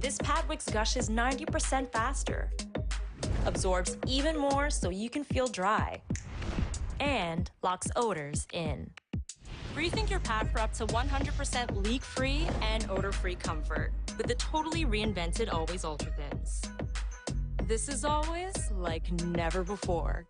This pad wicks gushes 90% faster, absorbs even more so you can feel dry, and locks odors in. Rethink your pad for up to 100% leak-free and odor-free comfort with the totally reinvented Always Ultra Thins. This is always like never before.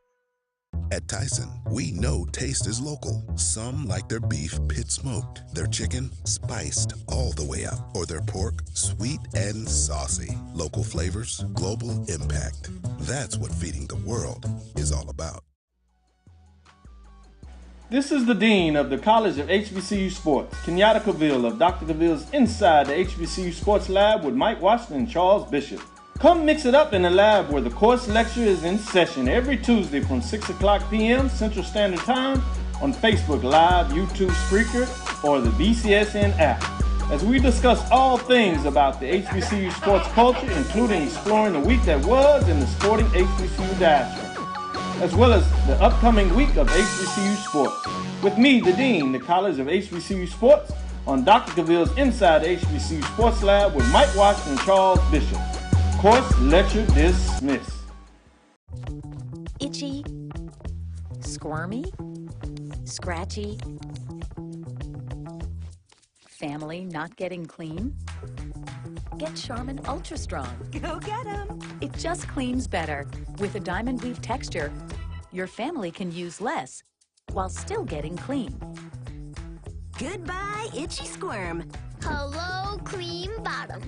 At Tyson, we know taste is local. Some like their beef pit smoked, their chicken spiced all the way up, or their pork sweet and saucy. Local flavors, global impact. That's what feeding the world is all about. This is the Dean of the College of HBCU Sports, Kenyatta Cavill of Dr. Cavill's Inside the HBCU Sports Lab with Mike Washington and Charles Bishop. Come mix it up in the lab where the course lecture is in session every Tuesday from 6 o'clock p.m. Central Standard Time on Facebook Live, YouTube Spreaker, or the BCSN app, as we discuss all things about the HBCU sports culture, including exploring the week that was in the sporting HBCU diaspora, as well as the upcoming week of HBCU sports. With me, the Dean, the College of HBCU Sports, on Dr. Cavill's Inside the HBCU Sports Lab with Mike Washington and Charles Bishop. Course lecture dismissed. Itchy, squirmy, scratchy, family not getting clean? Get Charmin Ultra Strong. Go get 'em. It just cleans better. With a diamond weave texture, your family can use less while still getting clean. Goodbye, itchy squirm. Hello, cream bottom.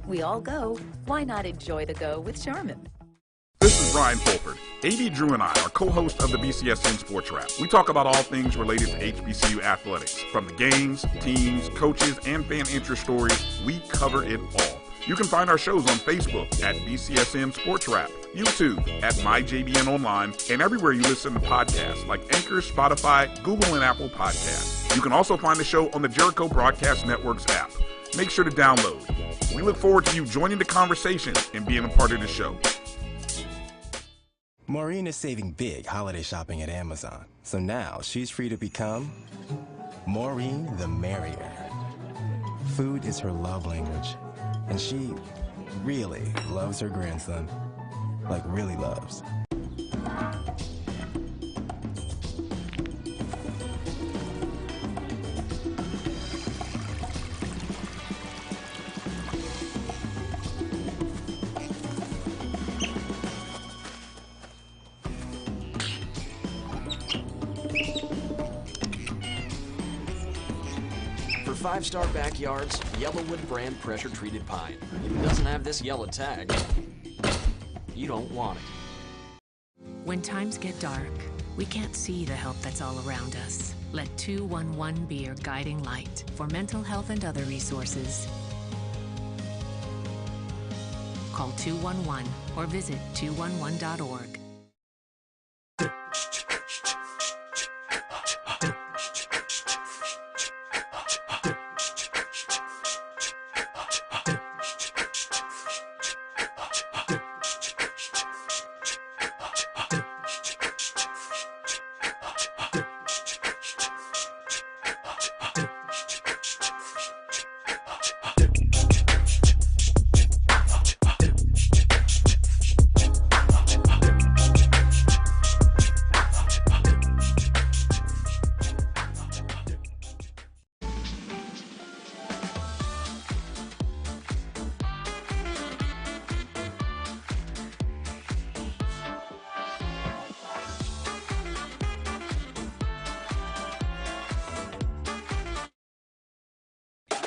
We all go. Why not enjoy the go with Charmin? This is Brian Fulford. A.B. Drew and I are co-hosts of the BCSN Sports Wrap. We talk about all things related to HBCU athletics. From the games, teams, coaches, and fan interest stories, we cover it all. You can find our shows on Facebook at BCSN Sports Wrap, YouTube at MyJBN Online, and everywhere you listen to podcasts like Anchor, Spotify, Google, and Apple Podcasts. You can also find the show on the Jericho Broadcast Network's app. Make sure to download. We look forward to you joining the conversation and being a part of the show. Maureen is saving big holiday shopping at Amazon, so now she's free to become Maureen the Merrier. Food is her love language, and she really loves her grandson, like really loves. Five-star backyards, Yellowwood brand pressure-treated pine. If it doesn't have this yellow tag, you don't want it. When times get dark, we can't see the help that's all around us. Let 211 be your guiding light for mental health and other resources. Call 211 or visit 211.org.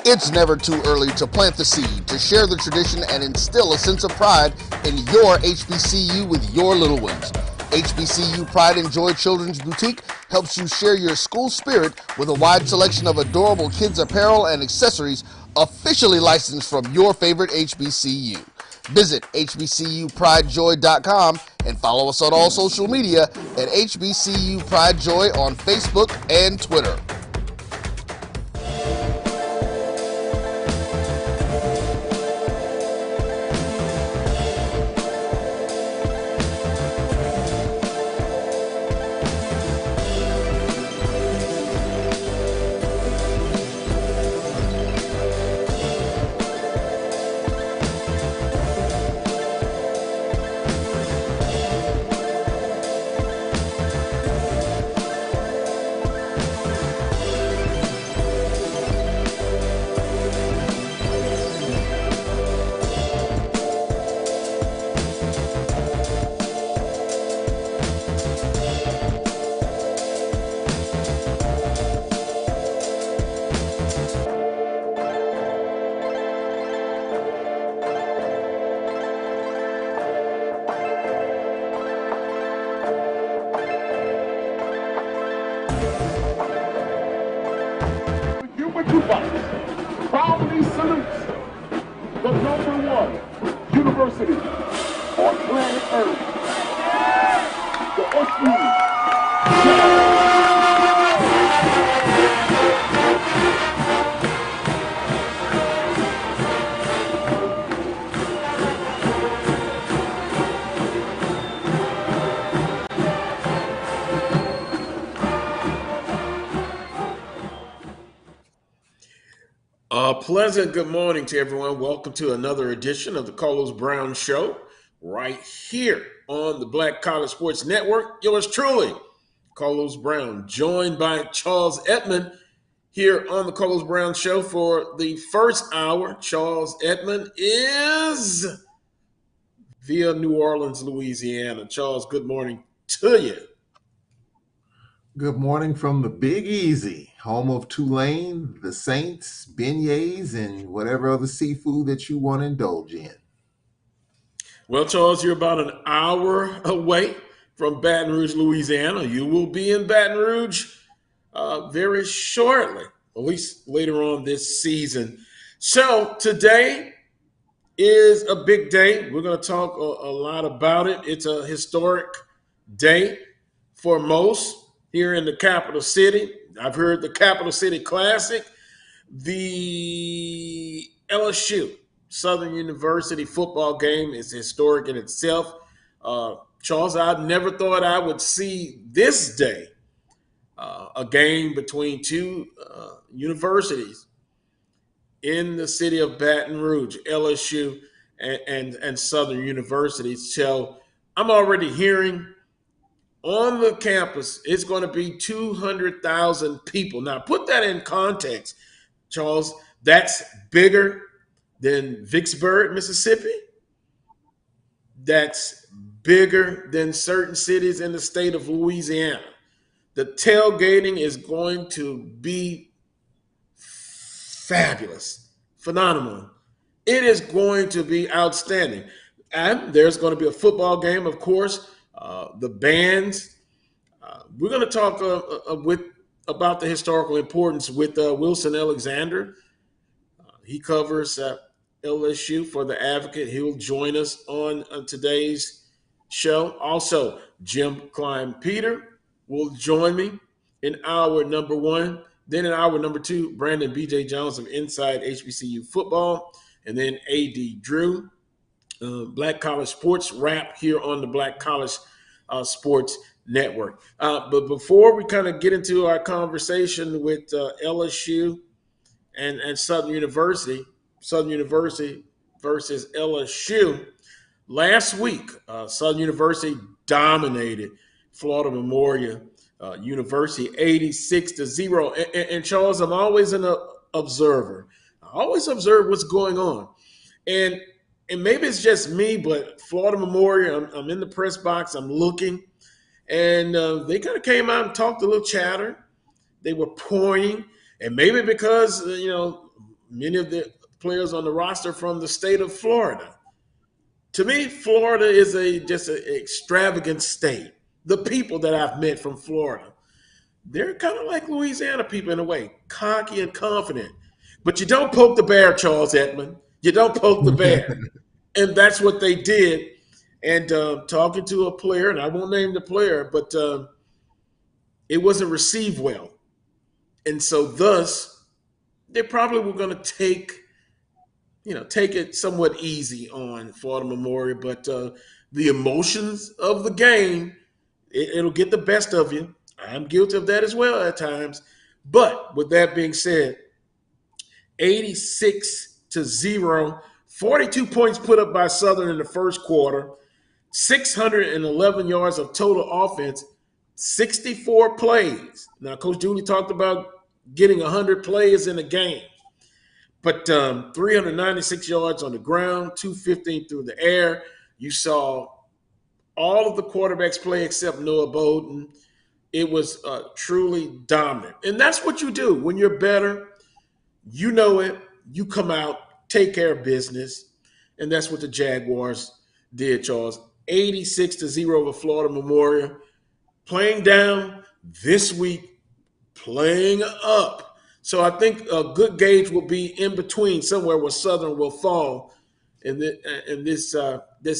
It's never too early to plant the seed, to share the tradition, and instill a sense of pride in your HBCU with your little ones. HBCU Pride and Joy Children's Boutique helps you share your school spirit with a wide selection of adorable kids' apparel and accessories officially licensed from your favorite HBCU. Visit hbcupridejoy.com and follow us on all social media at HBCU Pride Joy on Facebook and Twitter. Jukebox proudly salutes the #1 university on planet Earth, the SU. Pleasant good morning to everyone. Welcome to another edition of the Carlos Brown Show right here on the Black College Sports Network. Yours truly, Carlos Brown, joined by Charles Edmond here on the Carlos Brown Show for the first hour. Charles Edmond is via New Orleans, Louisiana. Charles, good morning to you. Good morning from the Big Easy, home of Tulane, the Saints, beignets, and whatever other seafood that you want to indulge in. Well, Charles, you're about an hour away from Baton Rouge, Louisiana. You will be in Baton Rouge very shortly, at least later on this season. So today is a big day. We're going to talk a lot about it. It's a historic day for most here in the capital city. I've heard the Capital City Classic, the LSU, Southern University football game is historic in itself. Charles, I never thought I would see this day a game between two universities in the city of Baton Rouge, LSU and Southern University. So I'm already hearing on the campus, it's going to be 200,000 people. Now, put that in context, Charles. That's bigger than Vicksburg, Mississippi. That's bigger than certain cities in the state of Louisiana. The tailgating is going to be fabulous, phenomenal. It is going to be outstanding. And there's going to be a football game, of course. The bands. We're going to talk about the historical importance with Wilson Alexander. He covers LSU for the Advocate. He'll join us on today's show. Also, Jim Klein Peter will join me in hour number 1. Then in hour number 2, Brandon B.J. Jones of Inside HBCU Football. And then A.D. Drew, Black College Sports Wrap here on the Black College Sports Network. But before we kind of get into our conversation with LSU and Southern University versus LSU, last week, Southern University dominated Florida Memorial University 86-0. And Charles, I'm always an observer. I always observe what's going on. And maybe it's just me, but Florida Memorial, I'm in the press box, I'm looking, and they kind of came out and talked a little chatter. They were pointing, and maybe because, many of the players on the roster from the state of Florida. To me, Florida is just an extravagant state. The people that I've met from Florida, they're kind of like Louisiana people in a way, cocky and confident. But you don't poke the bear, Charles Edmond. You don't poke the bear. And that's what they did. And talking to a player, and I won't name the player, but it wasn't received well. And so thus, they probably were going to take it somewhat easy on Florida Memorial. But the emotions of the game, it'll get the best of you. I'm guilty of that as well at times. But with that being said, 86-0, 42 points put up by Southern in the first quarter, 611 yards of total offense, 64 plays. Now, Coach Dooley talked about getting 100 plays in a game, but 396 yards on the ground, 215 through the air. You saw all of the quarterbacks play except Noah Bowden. It was truly dominant. And that's what you do. When you're better, you know it. You come out, take care of business. And that's what the Jaguars did, Charles. 86-0 over Florida Memorial. Playing down this week, playing up. So I think a good gauge will be in between, somewhere where Southern will fall in this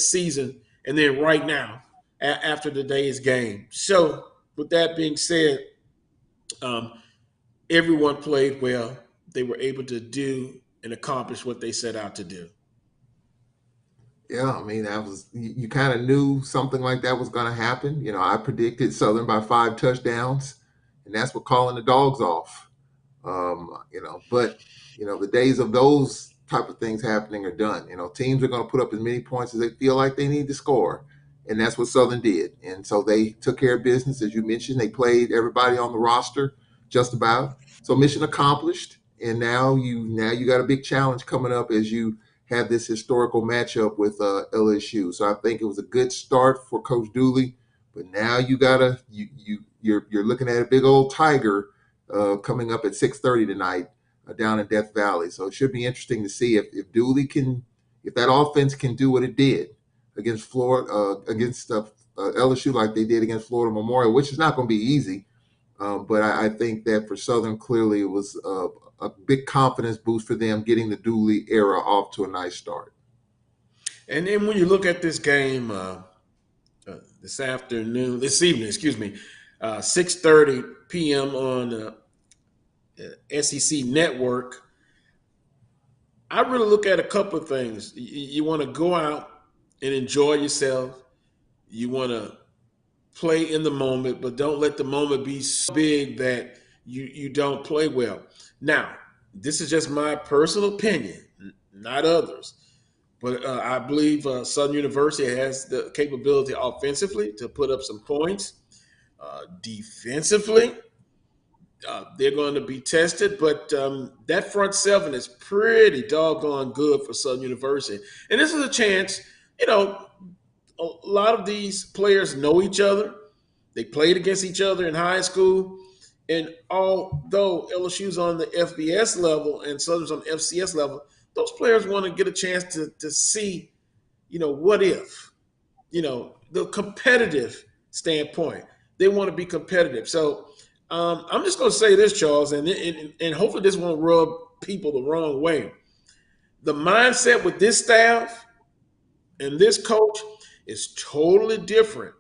season, and then right now after today's game. So with that being said, everyone played well. They were able to do and accomplish what they set out to do. Yeah, I mean, that was you kind of knew something like that was going to happen. You know, I predicted Southern by 5 touchdowns, and that's what calling the dogs off. But the days of those type of things happening are done. Teams are going to put up as many points as they feel like they need to score, and that's what Southern did. And so they took care of business, as you mentioned. They played everybody on the roster just about. So mission accomplished. And now you got a big challenge coming up as you have this historical matchup with LSU. So I think it was a good start for Coach Dooley, but now you're looking at a big old tiger coming up at 6:30 tonight down in Death Valley. So it should be interesting to see if Dooley if that offense can do what it did against LSU like they did against Florida Memorial, which is not going to be easy. But I think that for Southern, clearly it was a big confidence boost for them getting the Dooley era off to a nice start. And then when you look at this game this evening, 6:30 p.m. on SEC Network, I really look at a couple of things. You want to go out and enjoy yourself. You want to play in the moment, but don't let the moment be so big that you don't play well. Now, this is just my personal opinion, not others. But I believe Southern University has the capability offensively to put up some points. Defensively, they're going to be tested, but that front seven is pretty doggone good for Southern University. And this is a chance, a lot of these players know each other. They played against each other in high school. And although LSU's on the FBS level and Southern's on the FCS level, those players want to get a chance to see, what if, the competitive standpoint. They want to be competitive. So I'm just going to say this, Charles, and hopefully this won't rub people the wrong way. The mindset with this staff and this coach is totally different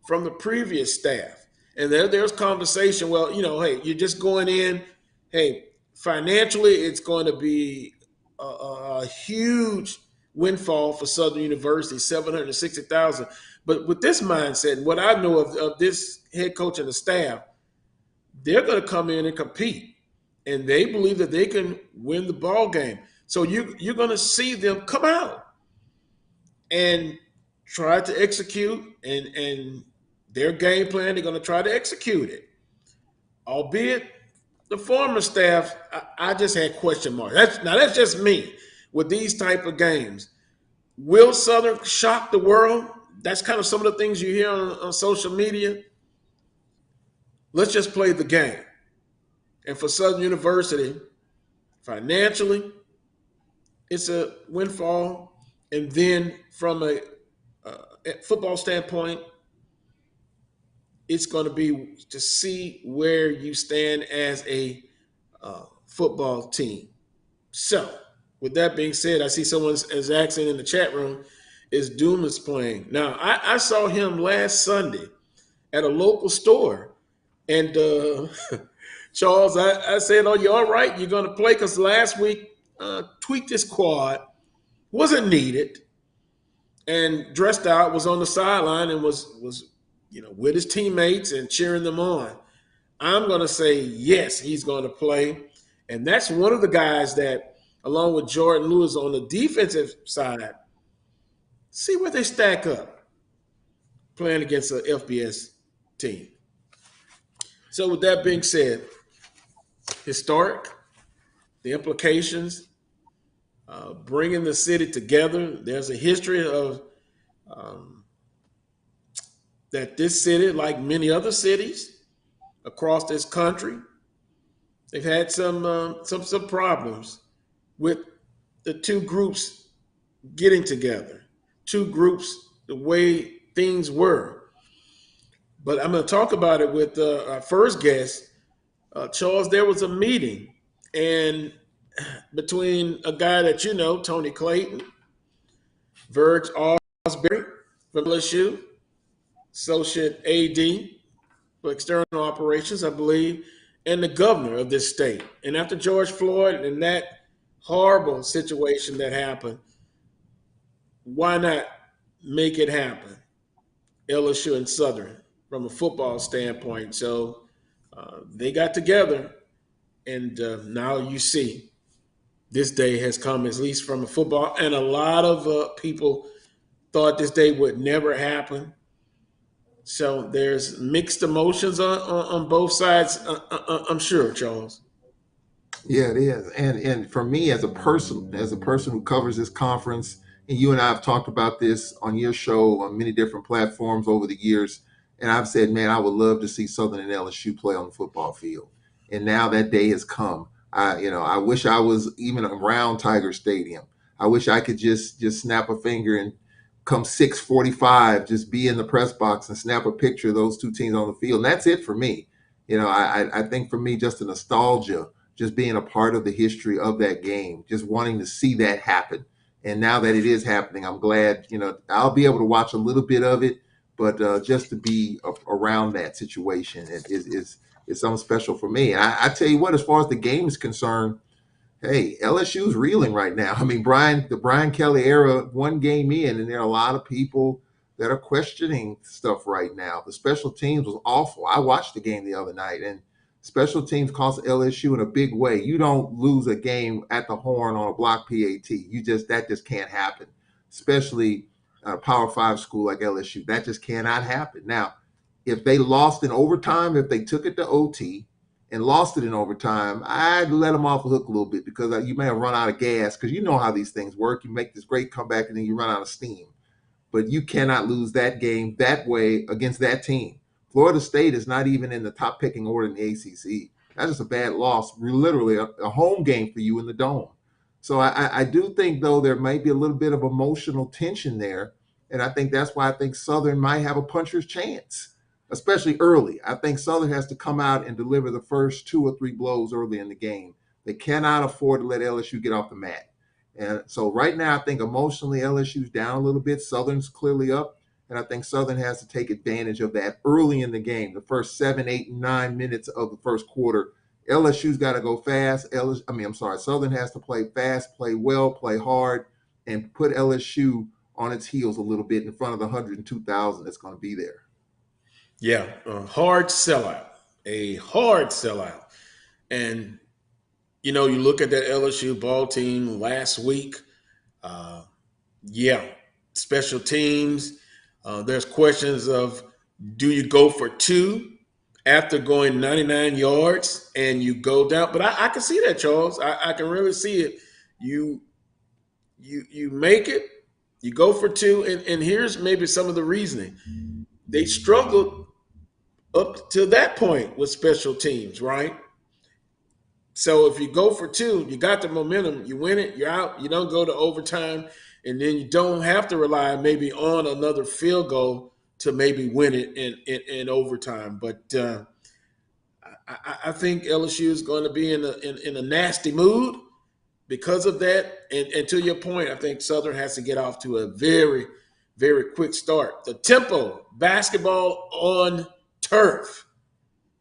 from the previous staff. And there's conversation, well, hey, you're just going in, hey, financially it's going to be a huge windfall for Southern University, $760,000. But with this mindset, what I know of this head coach and the staff, they're going to come in and compete. And they believe that they can win the ball game. So you're going to see them come out and try to execute, and their game plan, they're going to try to execute it. Albeit the former staff, I just had question marks. That's just me with these type of games. Will Southern shock the world? That's kind of some of the things you hear on social media. Let's just play the game. And for Southern University, financially, it's a windfall. And then from a football standpoint, it's going to be to see where you stand as a football team. So, with that being said, I see someone is asking in the chat room, is Dumas playing? Now, I saw him last Sunday at a local store. And Charles, I said, oh, you all right? You're going to play? Because last week, tweaked his quad, wasn't needed, and dressed out, was on the sideline and was with his teammates and cheering them on. I'm going to say, yes, he's going to play. And that's one of the guys that, along with Jordan Lewis on the defensive side, see where they stack up playing against an FBS team. So with that being said, historic, the implications, bringing the city together. There's a history of that this city, like many other cities across this country, they've had some problems with the two groups getting together, two groups, the way things were. But I'm going to talk about it with our first guest. Charles, there was a meeting And between a guy that you know, Tony Clayton, Verge Osbury from LSU, Associate AD for External Operations, I believe, and the governor of this state. And after George Floyd and that horrible situation that happened, why not make it happen? LSU and Southern from a football standpoint. So they got together, and now you see this day has come, at least from a football. And a lot of people thought this day would never happen. So there's mixed emotions on both sides, I'm sure, Charles. Yeah, it is. And for me as a person who covers this conference, and you and I have talked about this on your show on many different platforms over the years, and I've said, man, I would love to see Southern and LSU play on the football field. And now that day has come. I wish I was even around Tiger Stadium. I wish I could just snap a finger and come 6:45, just be in the press box and snap a picture of those two teams on the field. And that's it for me. I think for me, just the nostalgia, just being a part of the history of that game, just wanting to see that happen. And now that it is happening, I'm glad, I'll be able to watch a little bit of it, but just to be around that situation is something special for me. And I tell you what, as far as the game is concerned, hey, LSU's reeling right now. I mean, the Brian Kelly era, one game in, and there are a lot of people that are questioning stuff right now. The special teams was awful. I watched the game the other night, and special teams cost LSU in a big way. You don't lose a game at the horn on a block PAT. That just can't happen, especially a Power 5 school like LSU. That just cannot happen. Now, if they lost in overtime, if they took it to OT and lost it in overtime, I'd let them off the hook a little bit, because you may have run out of gas, because you know how these things work. You make this great comeback and then you run out of steam. But you cannot lose that game that way against that team. Florida State is not even in the top picking order in the ACC. That's just a bad loss, literally a home game for you in the Dome. So I do think, though, there might be a little bit of emotional tension there. And I think that's why I think Southern might have a puncher's chance, especially early. I think Southern has to come out and deliver the first 2 or 3 blows early in the game. They cannot afford to let LSU get off the mat. And so right now, I think emotionally LSU's down a little bit. Southern's clearly up. And I think Southern has to take advantage of that early in the game, the first 7, 8, 9 minutes of the first quarter. LSU's got to go fast. Southern has to play fast, play well, play hard, and put LSU on its heels a little bit in front of the 102,000 that's going to be there. Yeah, a hard sellout. And, you look at that LSU ball team last week. Special teams. There's questions of, do you go for 2 after going 99 yards and you go down? But I can see that, Charles. I can really see it. You make it, you go for 2, and here's maybe some of the reasoning. They struggled up to that point with special teams, right? So if you go for 2, you got the momentum, you win it, you're out, you don't go to overtime, and then you don't have to rely maybe on another field goal to maybe win it in overtime. But I think LSU is going to be in a nasty mood because of that. And to your point, I think Southern has to get off to a very, very quick start. The tempo, basketball on turf,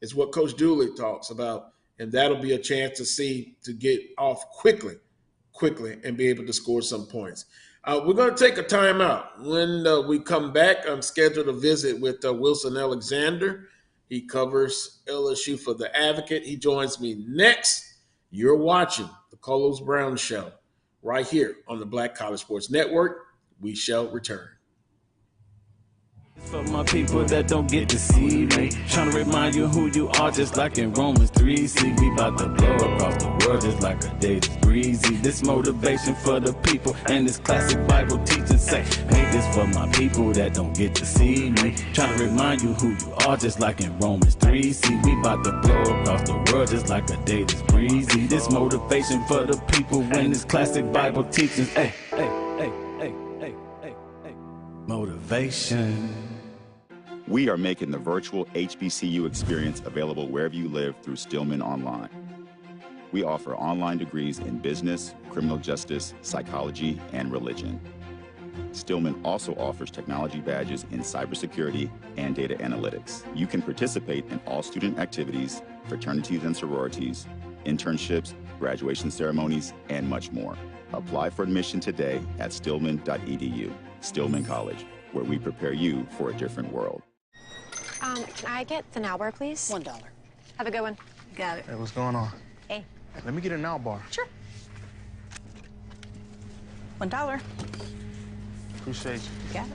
is what Coach Dooley talks about. And that'll be a chance to get off quickly, and be able to score some points. We're going to take a timeout. When we come back, I'm scheduled a visit with Wilson Alexander. He covers LSU for The Advocate. He joins me next. You're watching the Carlos Brown Show right here on the Black College Sports Network. We shall return. For my people that don't get to see me, trying to remind you who you are, just like in Romans 3. See, we about to blow across the world just like a day that's breezy. This motivation for the people and this classic Bible teaching say, make this for my people that don't get to see me, trying to remind you who you are, just like in Romans 3. See, we about to blow across the world just like a day that's breezy. This motivation for the people and this classic Bible teaching, motivation. We are making the virtual HBCU experience available wherever you live through Stillman Online. We offer online degrees in business, criminal justice, psychology, and religion. Stillman also offers technology badges in cybersecurity and data analytics. You can participate in all student activities, fraternities and sororities, internships, graduation ceremonies, and much more. Apply for admission today at stillman.edu. Stillman College, where we prepare you for a different world. Can I get the now bar, please? $1. Have a good one. Got it. Hey, what's going on? Hey. Let me get a now bar. Sure. $1. Appreciate you. You got it.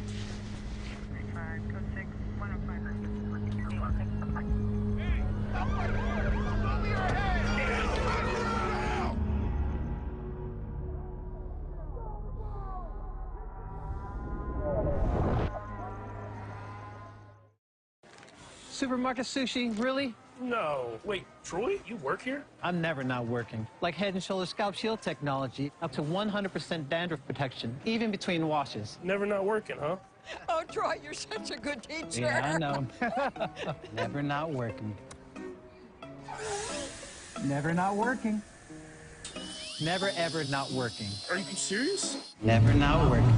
Supermarket sushi, really? No. Wait, Troy, you work here? I'm never not working. Like Head & Shoulders Scalp Shield technology, up to 100% dandruff protection, even between washes. Never not working, huh? Oh, Troy, you're such a good teacher. Yeah, I know. Never not working. Never not working. Never, ever not working. Are you serious? Never not working.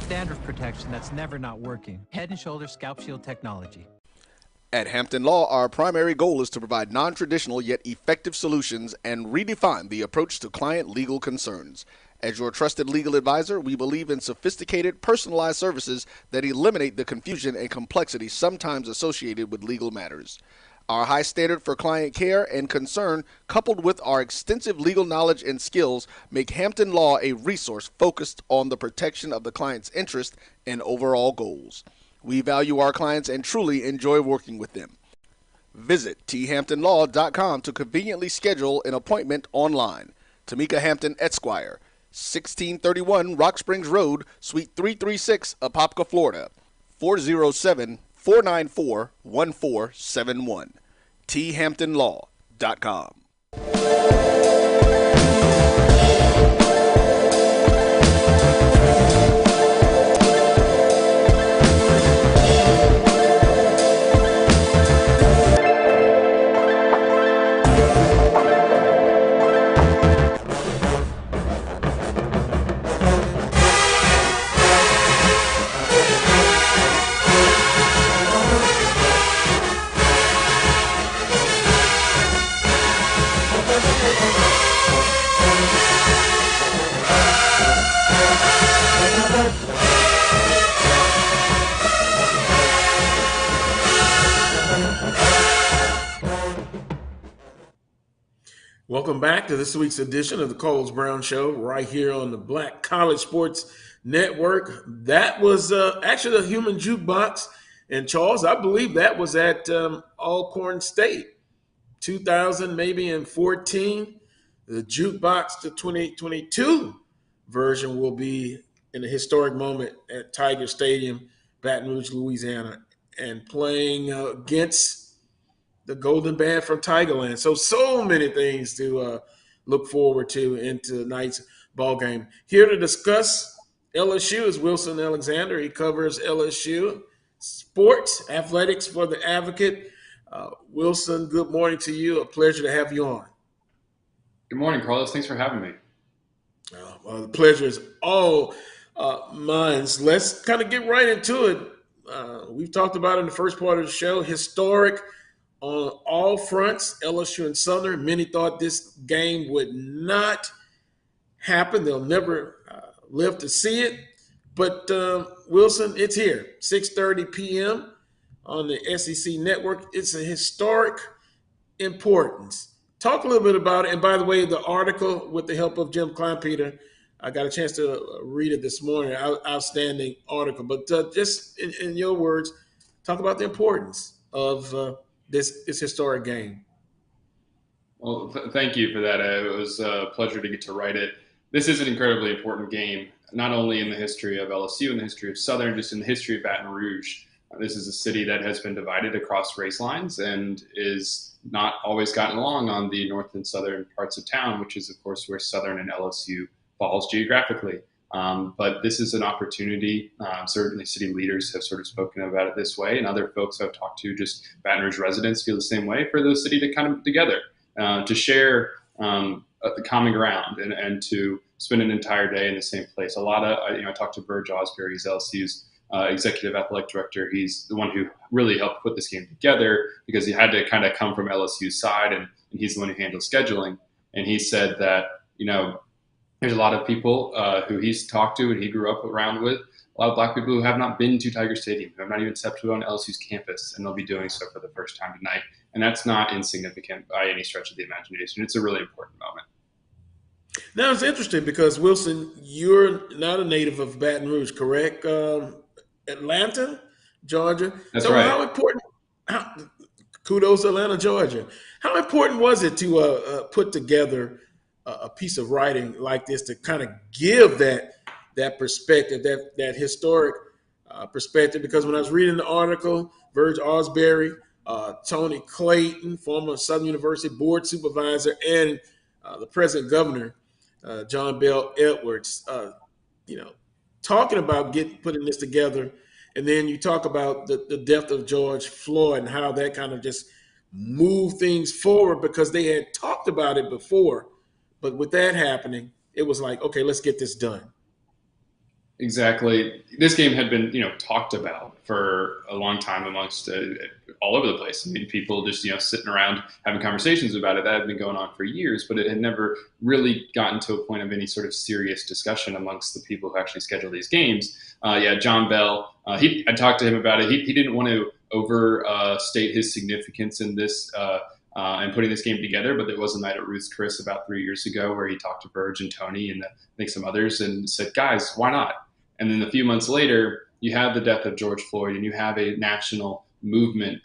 Dandruff protection that's never not working. Head & Shoulders Scalp Shield technology. At Hampton Law, our primary goal is to provide non-traditional yet effective solutions and redefine the approach to client legal concerns. As your trusted legal advisor, we believe in sophisticated, personalized services that eliminate the confusion and complexity sometimes associated with legal matters. Our high standard for client care and concern, coupled with our extensive legal knowledge and skills, make Hampton Law a resource focused on the protection of the client's interest and overall goals. We value our clients and truly enjoy working with them. Visit thamptonlaw.com to conveniently schedule an appointment online. Tamika Hampton Esquire, 1631 Rock Springs Road, Suite 336, Apopka, Florida, 407-494-1471. thamptonlaw.com. Welcome back to this week's edition of the Coles Brown Show right here on the Black College Sports Network. That was actually the Human Jukebox. And Charles, I believe that was at Alcorn State, 2000 maybe in 14. The Jukebox, the 2022 version, will be in a historic moment at Tiger Stadium, Baton Rouge, Louisiana, and playing against the Golden Band from Tigerland. So many things to look forward to into tonight's ball game. Here to discuss LSU is Wilson Alexander. He covers LSU sports, athletics for the Advocate. Wilson, good morning to you. A pleasure to have you on. Good morning, Carlos. Thanks for having me. Well, the pleasure is all mine. Let's kind of get right into it. We've talked about it in the first part of the show. Historic on all fronts, LSU and Southern. Many thought this game would not happen. They'll never live to see it. But, Wilson, it's here, 6:30 p.m. on the SEC Network. It's a historic importance. Talk a little bit about it. And, by the way, the article, with the help of Jim Kleinpeter, I got a chance to read it this morning. Outstanding article. But just in your words, talk about the importance of this historic game. Well, thank you for that. It was a pleasure to get to write it. This is an incredibly important game, not only in the history of LSU, in the history of Southern, just in the history of Baton Rouge. This is a city that has been divided across race lines and is not always gotten along on the north and southern parts of town, which is, of course, where Southern and LSU falls geographically. But this is an opportunity. Certainly city leaders have sort of spoken about it this way, and other folks I've talked to, just Baton Rouge residents, feel the same way, for the city to kind of together, to share the common ground and to spend an entire day in the same place. A lot of, I talked to Burge Osbury, he's LSU's executive athletic director. He's the one who really helped put this game together because he had to kind of come from LSU's side, and he's the one who handled scheduling. And he said that, there's a lot of people who he's talked to and he grew up around with, a lot of Black people who have not been to Tiger Stadium, who have not even stepped foot on LSU's campus, and they'll be doing so for the first time tonight. And that's not insignificant by any stretch of the imagination. It's a really important moment. Now, it's interesting because, Wilson, you're not a native of Baton Rouge, correct? Atlanta, Georgia. That's so right. How important, kudos to Atlanta, Georgia. How important was it to put together a piece of writing like this to kind of give that perspective, that historic perspective? Because when I was reading the article, Burge Osbury, Tony Clayton, former Southern University board supervisor, and the present governor, John Bell Edwards, talking about putting this together. And then you talk about the death of George Floyd and how that kind of just moved things forward because they had talked about it before. But with that happening, it was like, okay, let's get this done. Exactly. This game had been, talked about for a long time amongst all over the place. I mean, people just, sitting around having conversations about it. That had been going on for years, but it had never really gotten to a point of any sort of serious discussion amongst the people who actually schedule these games. John Bell, I talked to him about it. He didn't want to overstate his significance in this and putting this game together, but there was a night at Ruth's Chris about 3 years ago where he talked to Burge and Tony and I think some others and said, guys, why not? And then a few months later, you have the death of George Floyd and you have a national movement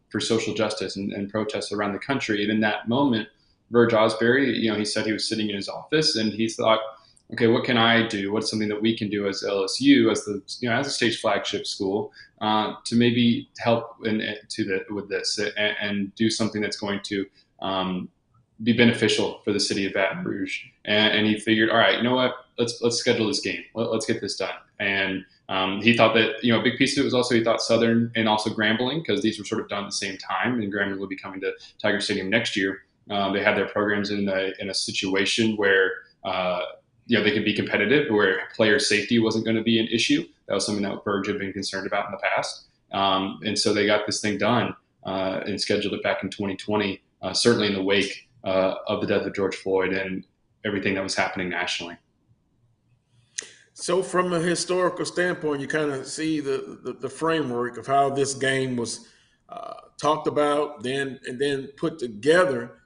for social justice and protests around the country. And in that moment, Burge Osbury, he said he was sitting in his office and he thought, okay, what can I do? What's something that we can do as LSU, as a state flagship school, to maybe help with this and do something that's going to be beneficial for the city of Baton Rouge. And he figured, all right, you know what? Let's schedule this game. Let's get this done. And he thought that, a big piece of it was also he thought Southern and also Grambling, because these were sort of done at the same time, and Grambling will be coming to Tiger Stadium next year. They had their programs in a situation where they could be competitive, where player safety wasn't going to be an issue. That was something that Burge had been concerned about in the past. And so they got this thing done and scheduled it back in 2020, certainly in the wake of the death of George Floyd and everything that was happening nationally. So from a historical standpoint, you kind of see the framework of how this game was talked about and then put together.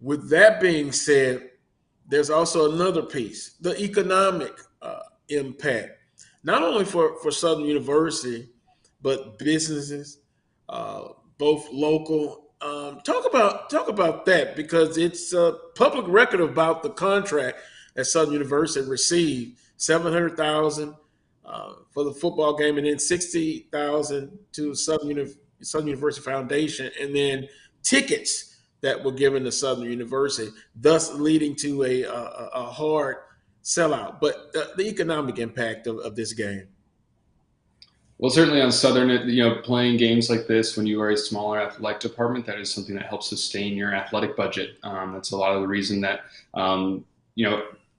With that being said, there's also another piece, the economic impact, not only for Southern University, but businesses, both local. Talk about that, because it's a public record about the contract that Southern University received, $700,000 for the football game, and then $60,000 to Southern University Foundation, and then tickets that were given to Southern University, thus leading to a hard sellout. But the economic impact of this game. Well, certainly on Southern, playing games like this when you are a smaller athletic department, that is something that helps sustain your athletic budget. That's a lot of the reason that,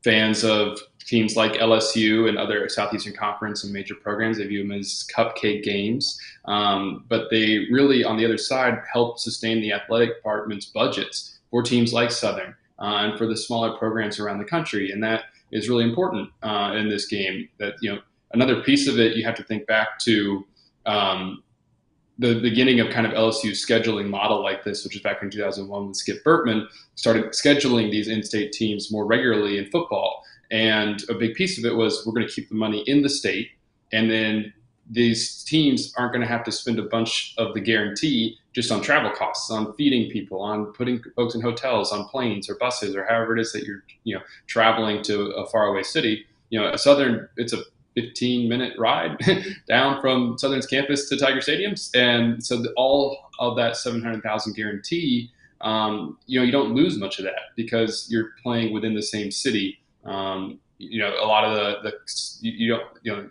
fans of teams like LSU and other Southeastern Conference and major programs, they view them as cupcake games. But they really, on the other side, help sustain the athletic department's budgets for teams like Southern and for the smaller programs around the country. And that is really important in this game. That, another piece of it, you have to think back to the beginning of kind of LSU's scheduling model like this, which is back in 2001 when Skip Bertman started scheduling these in-state teams more regularly in football. And a big piece of it was, we're going to keep the money in the state, and then these teams aren't going to have to spend a bunch of the guarantee just on travel costs, on feeding people, on putting folks in hotels, on planes or buses, or however it is that you're traveling to a faraway city. Southern, it's a 15-minute ride down from Southern's campus to Tiger Stadiums. And so all of that $700,000 guarantee, you don't lose much of that because you're playing within the same city. A lot of you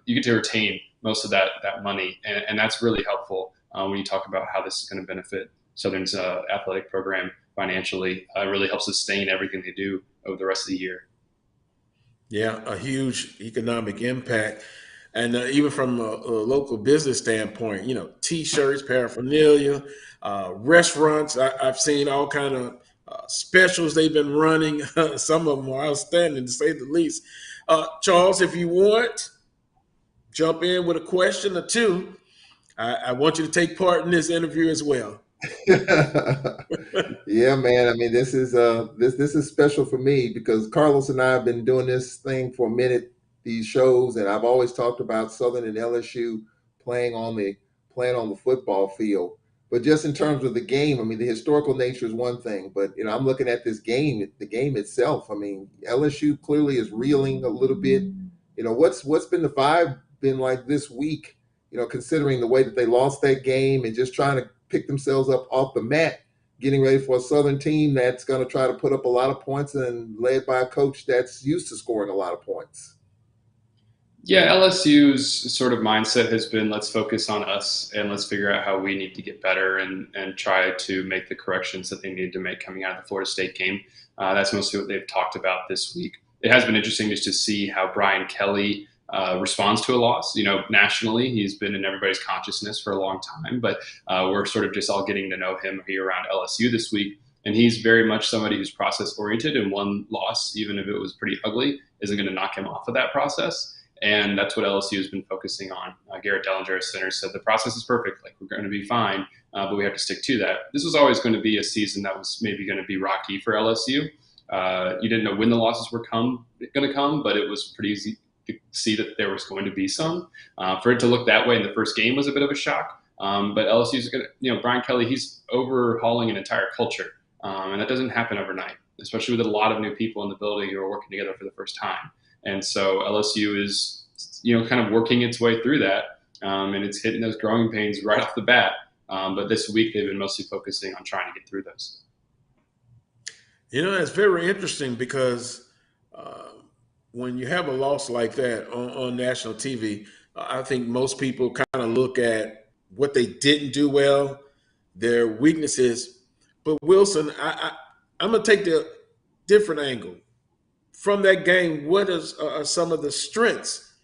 get to retain most of that money. And that's really helpful when you talk about how this is going to benefit Southern's athletic program financially, really help sustain everything they do over the rest of the year. Yeah, a huge economic impact. And even from a local business standpoint, T-shirts, paraphernalia, restaurants. I've seen all kind of specials they've been running. Some of them are outstanding, to say the least. Charles, if you want, jump in with a question or two. I want you to take part in this interview as well. Yeah, man. I mean, this is special for me because Carlos and I have been doing this thing for a minute, these shows, and I've always talked about Southern and LSU playing on the football field. But just in terms of the game, I mean, the historical nature is one thing, but I'm looking at this game, the game itself. I mean, LSU clearly is reeling a little bit. What's been the vibe been like this week? Considering the way that they lost that game and just trying to pick themselves up off the mat, getting ready for a Southern team that's going to try to put up a lot of points and led by a coach that's used to scoring a lot of points. Yeah, LSU's sort of mindset has been, let's focus on us and let's figure out how we need to get better and try to make the corrections that they need to make coming out of the Florida State game. That's mostly what they've talked about this week. It has been interesting just to see how Brian Kelly responds to a loss. Nationally, he's been in everybody's consciousness for a long time, but we're sort of just all getting to know him here around LSU this week. And he's very much somebody who's process oriented, and one loss, even if it was pretty ugly, isn't going to knock him off of that process. And that's what LSU has been focusing on. Garrett Dellinger, our center, said the process is perfect. Like, we're going to be fine, but we have to stick to that. This was always going to be a season that was maybe going to be rocky for LSU. You didn't know when the losses were going to come, but it was pretty easy to see that there was going to be some. For it to look that way in the first game was a bit of a shock. But LSU's going to, Brian Kelly, he's overhauling an entire culture. And that doesn't happen overnight, especially with a lot of new people in the building who are working together for the first time. And so LSU is, kind of working its way through that. And it's hitting those growing pains right off the bat. But this week they've been mostly focusing on trying to get through those. It's very interesting because when you have a loss like that on national TV, I think most people kind of look at what they didn't do well, their weaknesses. But Wilson, I'm going to take the different angle. From that game, what are some of the strengths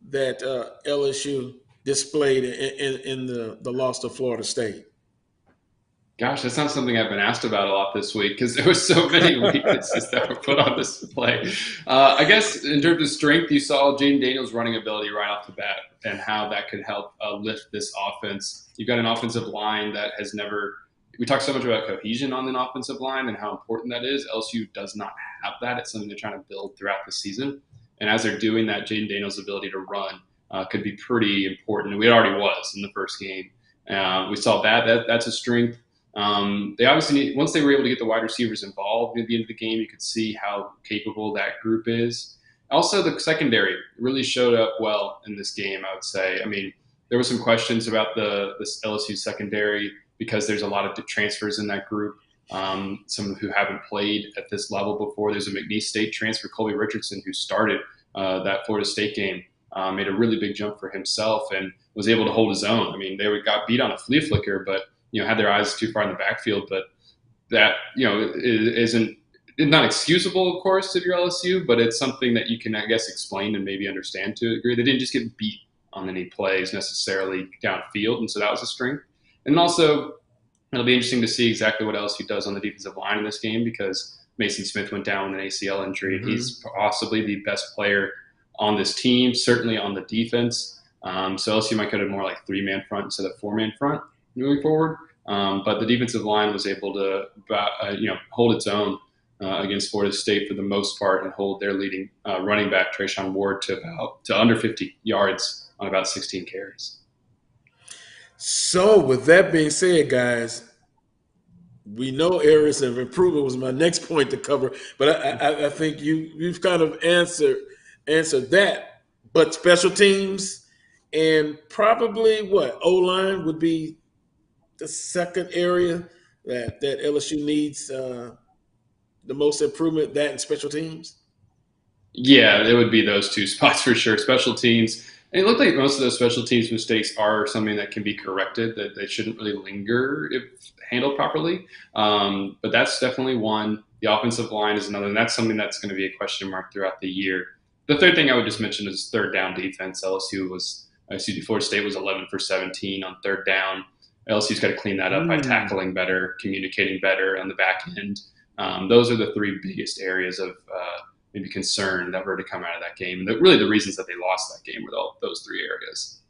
that LSU displayed in the loss to Florida State? Gosh, that's not something I've been asked about a lot this week because there was so many weaknesses that were put on display. I guess in terms of strength, you saw Jaden Daniels' running ability right off the bat and how that could help lift this offense. You've got an offensive line that has never – we talk so much about cohesion on an offensive line and how important that is. LSU does not have that. It's something they're trying to build throughout the season. And as they're doing that, Jaden Daniels' ability to run could be pretty important. And it already was in the first game. We saw that's a strength. They obviously need, once they were able to get the wide receivers involved at the end of the game, you could see how capable that group is. Also, the secondary really showed up well in this game, I would say. I mean, there were some questions about this LSU secondary because there's a lot of transfers in that group, some who haven't played at this level before. There's a McNeese State transfer, Colby Richardson, who started that Florida State game, made a really big jump for himself and was able to hold his own. I mean, they got beat on a flea flicker, but had their eyes too far in the backfield, but that, isn't not excusable, of course, if you're LSU, but it's something that you can, I guess, explain and maybe understand to a degree. They didn't just get beat on any plays necessarily downfield, and so that was a strength. And also, it'll be interesting to see exactly what LSU does on the defensive line in this game because Mason Smith went down with an ACL injury, and he's possibly the best player on this team, certainly on the defense. So LSU might go to more like 3-man front instead of 4-man front moving forward. But the defensive line was able to, hold its own against Florida State for the most part and hold their leading running back, Trayshawn Ward, to under 50 yards on about 16 carries. So with that being said, guys, we know areas of improvement was my next point to cover, but I think you've kind of answered that. But special teams and probably O-line would be the second area that LSU needs the most improvement, that and special teams? Yeah, it would be those two spots for sure. Special teams, And it looked like most of those special teams mistakes are something that can be corrected, that they shouldn't really linger if handled properly. But that's definitely one. The offensive line is another, and that's something that's going to be a question mark throughout the year. The third thing I would just mention is third down defense. Florida State was 11 for 17 on third down. LSU's got to clean that up by tackling better, communicating better on the back end. Those are the three biggest areas of maybe concern that were to come out of that game. And really the reasons that they lost that game were those three areas.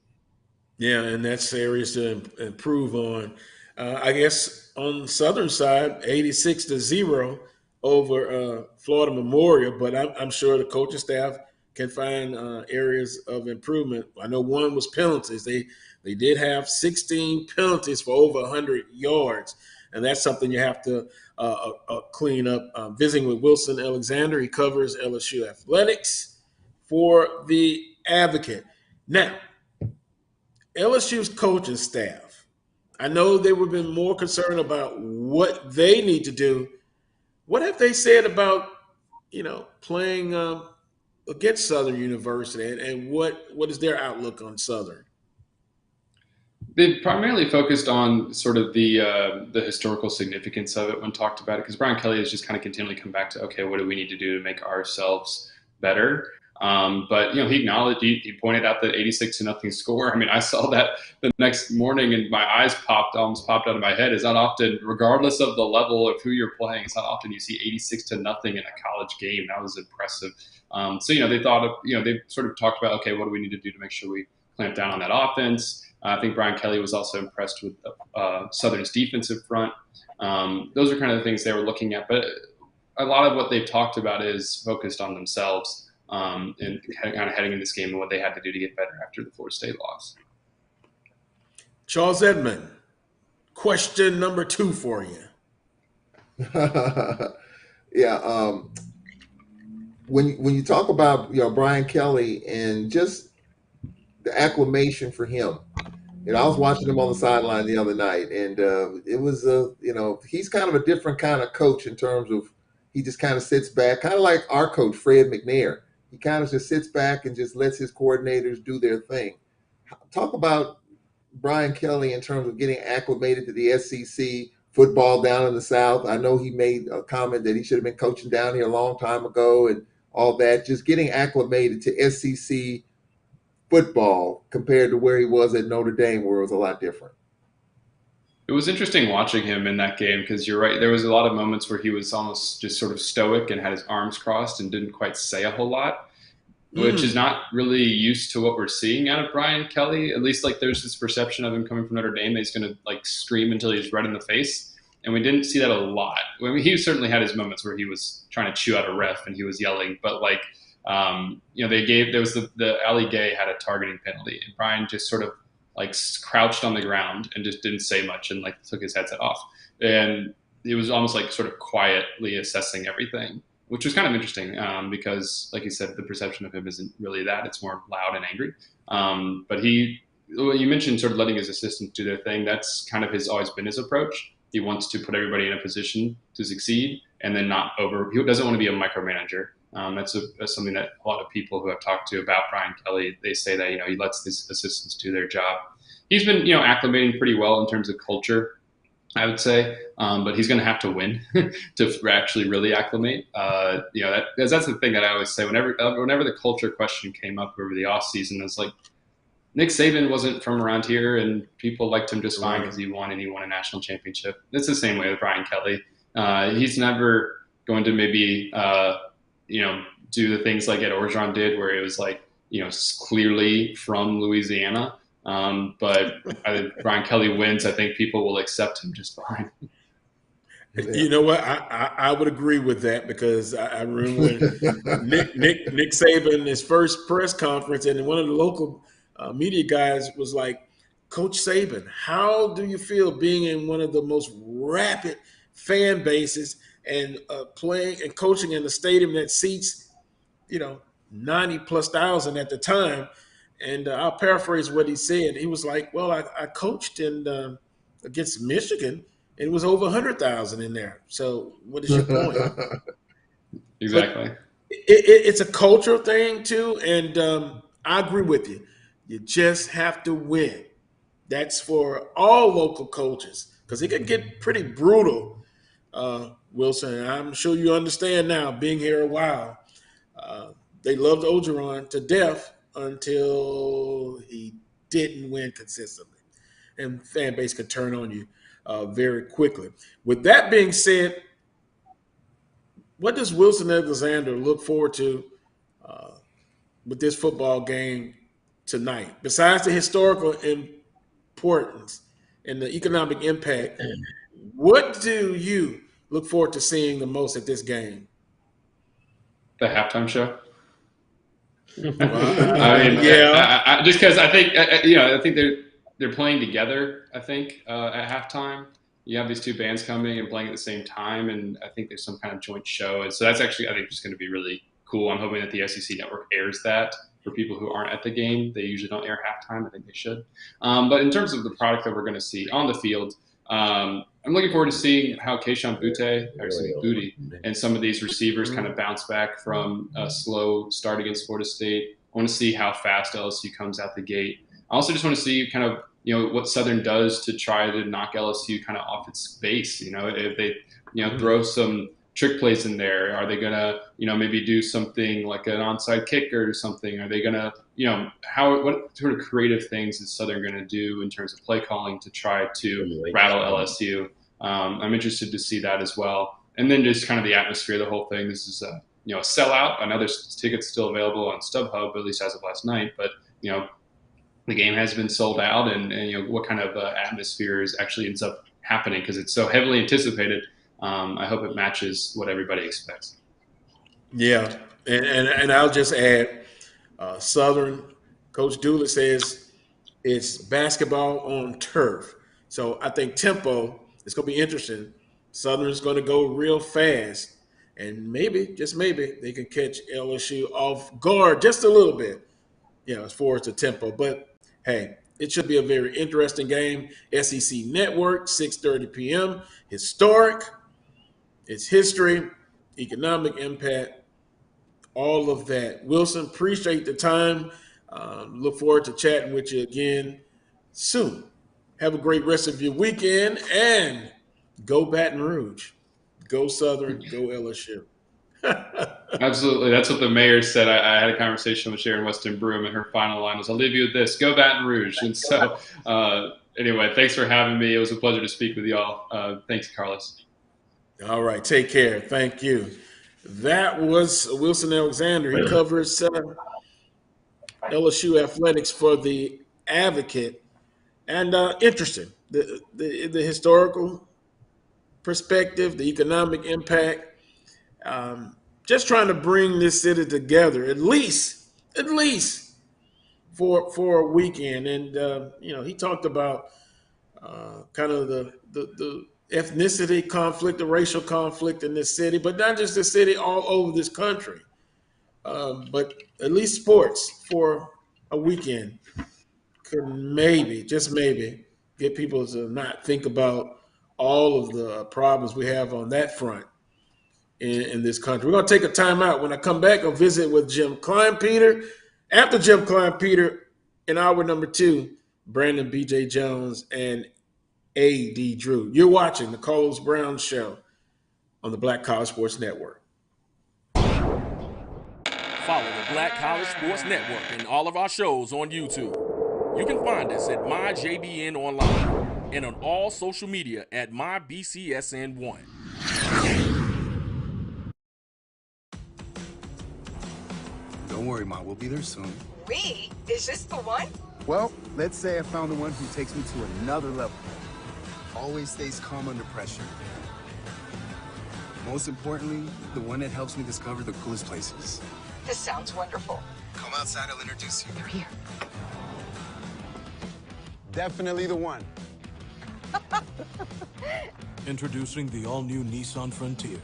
Yeah, and that's areas to improve on. I guess on the Southern side, 86-0 over Florida Memorial, but I'm sure the coaching staff can find areas of improvement. I know one was penalties. They did have 16 penalties for over 100 yards, and that's something you have to clean up. Visiting with Wilson Alexander, he covers LSU athletics for the Advocate. Now, LSU's coaching staff, I know they would have been more concerned about what they need to do. What have they said about, playing against Southern University, and what is their outlook on Southern? They've primarily focused on sort of the historical significance of it when talked about it, because Brian Kelly has just kind of continually come back to, okay, what do we need to do to make ourselves better? But he acknowledged, he pointed out that 86-0 score. I mean, I saw that the next morning and my eyes almost popped out of my head. It's not often, regardless of the level of who you're playing, it's not often you see 86-0 in a college game. That was impressive. So they thought of, they sort of talked about, okay, what do we need to do to make sure we clamp down on that offense? I think Brian Kelly was also impressed with Southern's defensive front. Those are kind of the things they were looking at. But a lot of what they've talked about is focused on themselves. And kind of heading in this game and what they had to do to get better after the Florida State loss. Charles Edmond, question number 2 for you. Yeah, when you talk about Brian Kelly and just the acclamation for him, I was watching him on the sideline the other night, and it was he's kind of a different kind of coach in terms of he just kind of sits back, kind of like our coach Fred McNair. He kind of just sits back and just lets his coordinators do their thing. Talk about Brian Kelly in terms of getting acclimated to the SEC football down in the South. I know he made a comment that he should have been coaching down here a long time ago and all that. Just getting acclimated to SEC football compared to where he was at Notre Dame, where it was a lot different. It was interesting watching him in that game because you're right. There was a lot of moments where he was almost just sort of stoic and had his arms crossed and didn't quite say a whole lot, which is not really used to what we're seeing out of Brian Kelly. At least there's this perception of him coming from Notre Dame that he's going to scream until he's red in the face. And we didn't see that a lot. I mean, he certainly had his moments where he was trying to chew out a ref and he was yelling, but the Ali Gay had a targeting penalty and Brian just sort of crouched on the ground and just didn't say much and took his headset off. And it was almost sort of quietly assessing everything, which was kind of interesting because, like you said, the perception of him isn't really that. It's more loud and angry. But you mentioned sort of letting his assistants do their thing. That's kind of always been his approach. He wants to put everybody in a position to succeed and then he doesn't want to be a micromanager. That's something that a lot of people who I've talked to about Brian Kelly, they say that, he lets his assistants do their job. He's been, acclimating pretty well in terms of culture, I would say, but he's going to have to win to actually really acclimate. That's the thing that I always say whenever the culture question came up over the offseason, it's Nick Saban wasn't from around here and people liked him just fine because he won a national championship. It's the same way with Brian Kelly. He's never going to maybe do the things like Ed Orgeron did where it was clearly from Louisiana. But Brian Kelly wins. I think people will accept him just fine. You know what? I would agree with that because I remember when Nick Saban, his first press conference, and one of the local media guys was like, Coach Saban, how do you feel being in one of the most rapid fan bases and playing and coaching in a stadium that seats 90,000+ at the time? And I'll paraphrase what he said. He was like, well, I coached against Michigan. It was over 100,000 in there. So what is your point? Exactly. It's a cultural thing too. And I agree with you. You just have to win. That's for all local coaches because it can get pretty brutal, Wilson. And I'm sure you understand now, being here a while. They loved Ogeron to death until he didn't win consistently. And fan base could turn on you very quickly. With that being said, what does Wilson Alexander look forward to with this football game tonight? Besides the historical importance and the economic impact, what do you look forward to seeing the most at this game? The halftime show. I mean, yeah. I just because I think I think they're playing together. I think at halftime, you have these two bands coming and playing at the same time, and I think there's some kind of joint show, and so that's actually I think just going to be really cool. I'm hoping that the SEC network airs that for people who aren't at the game. They usually don't air halftime. I think they should. But in terms of the product that we're going to see on the field, I'm looking forward to seeing how Keishon Booty and some of these receivers kind of bounce back from a slow start against Florida State. I want to see how fast LSU comes out the gate. I also just want to see kind of what Southern does to try to knock LSU kind of off its base. If they throw some trick plays in there, are they gonna maybe do something like an onside kick or something? Are they gonna what sort of creative things is Southern gonna do in terms of play calling to try to rattle LSU? I'm interested to see that as well. And then just kind of the atmosphere, the whole thing. This is a sellout. I know there's tickets still available on StubHub, at least as of last night, but the game has been sold out, and what kind of atmosphere actually ends up happening because it's so heavily anticipated. I hope it matches what everybody expects. Yeah, and I'll just add, Southern, Coach Dooley says it's basketball on turf. So I think tempo is going to be interesting. Southern's going to go real fast, and maybe, just maybe, they can catch LSU off guard just a little bit, as far as the tempo. But, hey, it should be a very interesting game. SEC Network, 6:30 p.m. Historic. It's history, economic impact, all of that. Wilson, appreciate the time. Look forward to chatting with you again soon. Have a great rest of your weekend, and go Baton Rouge. Go Southern, go LSU. Absolutely. That's what the mayor said. I had a conversation with Sharon Weston Broom, and her final line was, "I'll leave you with this, go Baton Rouge." And so anyway, thanks for having me. It was a pleasure to speak with y'all. Thanks, Carlos. All right. Take care. Thank you. That was Wilson Alexander. He covers LSU athletics for the Advocate. And interesting, the historical perspective, the economic impact, just trying to bring this city together, at least for a weekend. And, he talked about kind of the ethnicity conflict, the racial conflict in this city, but not just this city, all over this country. But at least sports for a weekend could maybe, just maybe, get people to not think about all of the problems we have on that front in this country. We're going to take a time out. When I come back, I'll visit with Jim Kleinpeter. After Jim Kleinpeter, in hour number 2, Brandon B.J. Jones and A.D. Drew. You're watching the Carlos Brown Show on the Black College Sports Network. Follow the Black College Sports Network and all of our shows on YouTube. You can find us at MyJBN Online and on all social media at MyBCSN1. Don't worry, Ma. We'll be there soon. We? Is this the one? Well, let's say I found the one who takes me to another level. Always stays calm under pressure. Most importantly, the one that helps me discover the coolest places. This sounds wonderful. Come outside, I'll introduce you. You're here. Definitely the one. Introducing the all-new Nissan Frontier.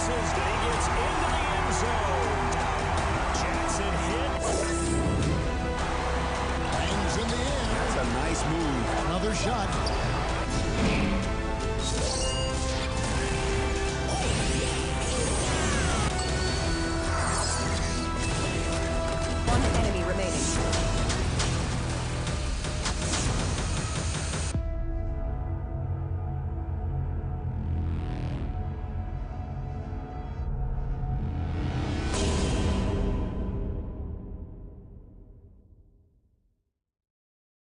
misses, then he gets into the end zone. Jackson hits. Hangs in the end. That's a nice move. Another shot. One enemy remaining.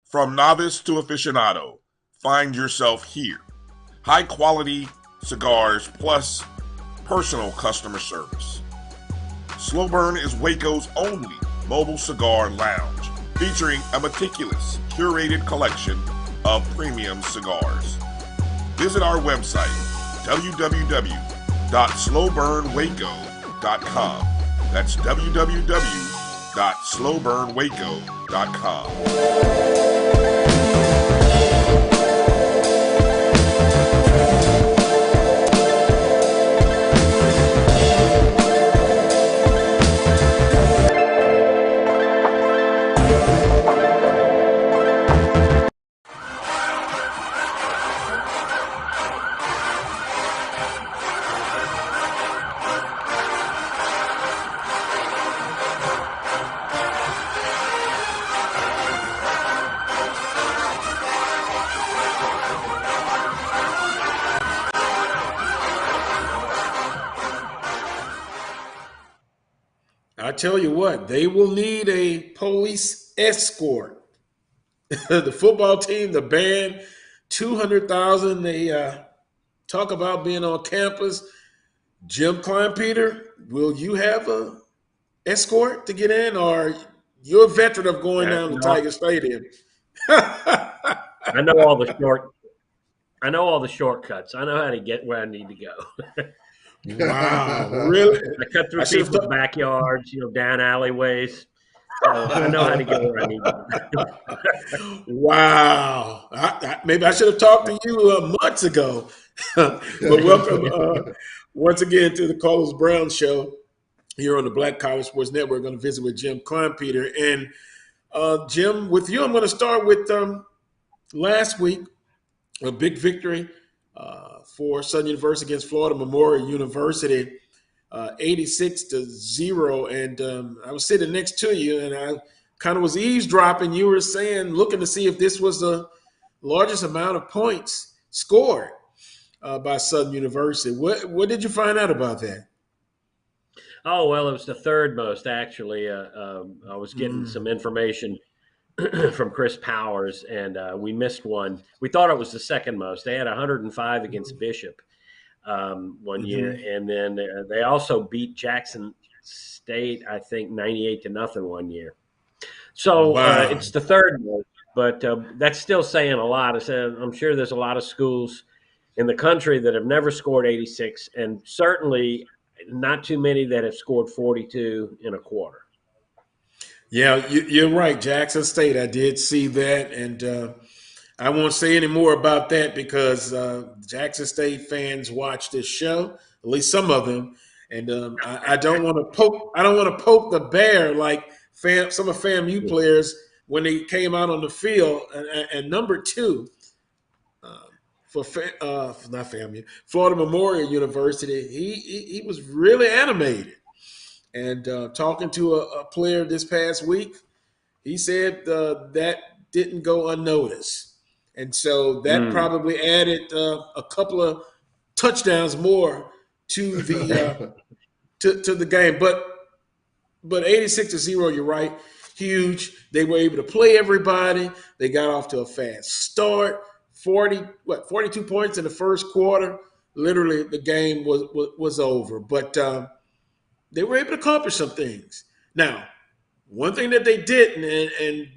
From novice to aficionado, find yourself here. High quality cigars plus personal customer service. Slow Burn is Waco's only mobile cigar lounge, featuring a meticulous, curated collection of premium cigars. Visit our website, www.slowburnwaco.com. That's www.slowburnwaco.com. I tell you what, they will need a police escort. The football team, the band, 200,000. They talk about being on campus. Jim Kleinpeter, will you have a escort to get in, or you're a veteran of going down to Tiger Stadium? I know all the shortcuts. I know how to get where I need to go. Wow, really? I cut through people's backyards, down alleyways. So I know how to get where I need to go. Wow. Maybe I should have talked to you months ago. But welcome once again to the Carlos Brown Show here on the Black College Sports Network. We're going to visit with Jim Kleinpeter. And Jim, with you, I'm going to start with last week, a big victory for Southern University against Florida Memorial University, 86-0. And I was sitting next to you, and I kind of was eavesdropping. You were saying, looking to see if this was the largest amount of points scored by Southern University. What did you find out about that? Oh, well, it was the third most, actually. I was getting some information from Chris Powers, and we missed one. We thought it was the second most. They had 105 against Bishop one year, and then they also beat Jackson State, I think, 98-0 one year. So it's the third most, but that's still saying a lot. I'm sure there's a lot of schools in the country that have never scored 86, and certainly not too many that have scored 42 in a quarter. Yeah, you're right. Jackson State, I did see that, and I won't say any more about that because Jackson State fans watch this show, at least some of them, and I don't want to poke. I don't want to poke the bear like some of FAMU players when they came out on the field. And number two for not FAMU, Florida Memorial University, he was really animated. And talking to a player this past week, he said that didn't go unnoticed. And so that probably added a couple of touchdowns more to the to the game. But 86-0, you're right, huge. They were able to play everybody. They got off to a fast start. 42 points in the first quarter. Literally, the game was over. But they were able to accomplish some things. Now, one thing that they didn't, and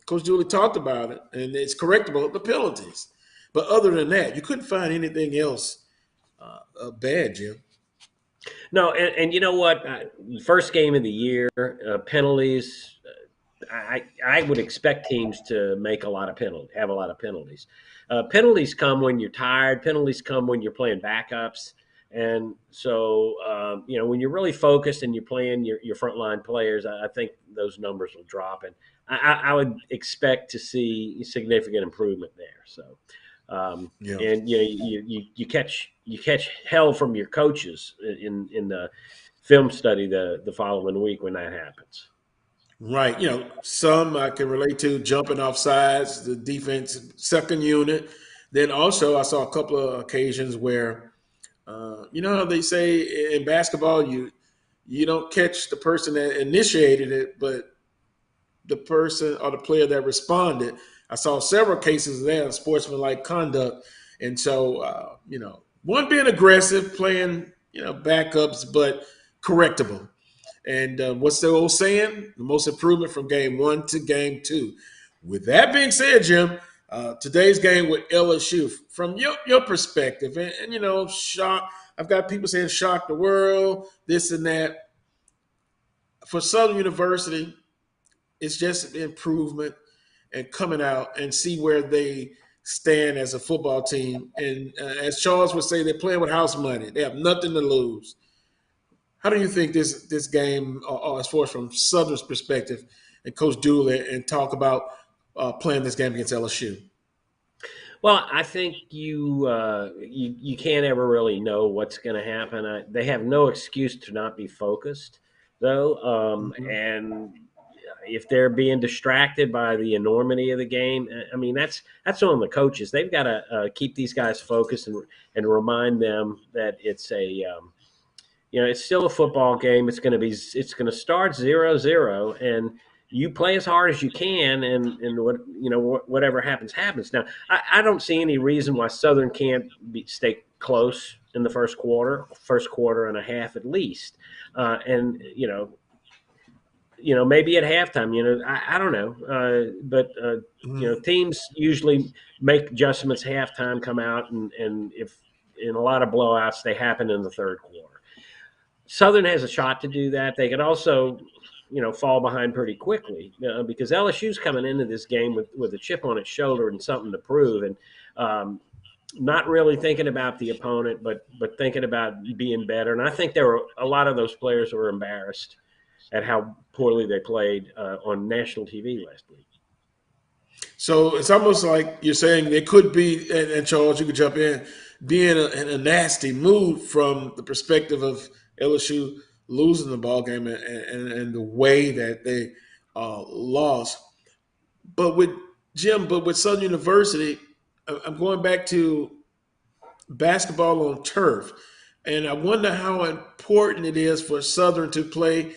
Coach Dooley talked about it, and it's correctable, the penalties. But other than that, you couldn't find anything else bad, Jim. No, and you know what? First game of the year, penalties. I would expect teams to make have a lot of penalties. Penalties come when you're tired. Penalties come when you're playing backups. And so, when you're really focused and you're playing your frontline players, I think those numbers will drop, and I would expect to see significant improvement there. So, Yeah. and you catch hell from your coaches in the film study the following week when that happens. Right. Some I can relate to jumping off sides, the defense second unit. Then also I saw a couple of occasions where, how they say in basketball, you don't catch the person that initiated it, but the person or the player that responded. I saw several cases there of sportsmanlike conduct. And so, one being aggressive, playing, backups, but correctable. And what's the old saying? The most improvement from game 1 to game 2. With that being said, Jim, today's game with LSU, from your perspective, and shock. I've got people saying shock the world, this and that. For Southern University, it's just improvement and coming out and see where they stand as a football team. And as Charles would say, they're playing with house money. They have nothing to lose. How do you think this game, as far as from Southern's perspective, and Coach Dooley, and talk about playing this game against LSU? Well, I think you can't ever really know what's going to happen. They have no excuse to not be focused, though, and if they're being distracted by the enormity of the game, I mean that's on the coaches. They've got to keep these guys focused and remind them that it's it's still a football game. It's going to start 0-0, and you play as hard as you can, and whatever happens. Now, I don't see any reason why Southern can't stay close in the first quarter and a half at least, and maybe at halftime. I don't know, but teams usually make adjustments halftime, come out, and if in a lot of blowouts they happen in the third quarter. Southern has a shot to do that. They could also, fall behind pretty quickly because LSU's coming into this game with a chip on its shoulder and something to prove, and not really thinking about the opponent, but thinking about being better. And I think there were a lot of those players who were embarrassed at how poorly they played on national TV last week. So it's almost like you're saying they could be, and Charles, you could jump in, be in a nasty mood from the perspective of LSU losing the ball game and the way that they lost. But with Southern University, I'm going back to basketball on turf, and I wonder how important it is for Southern to play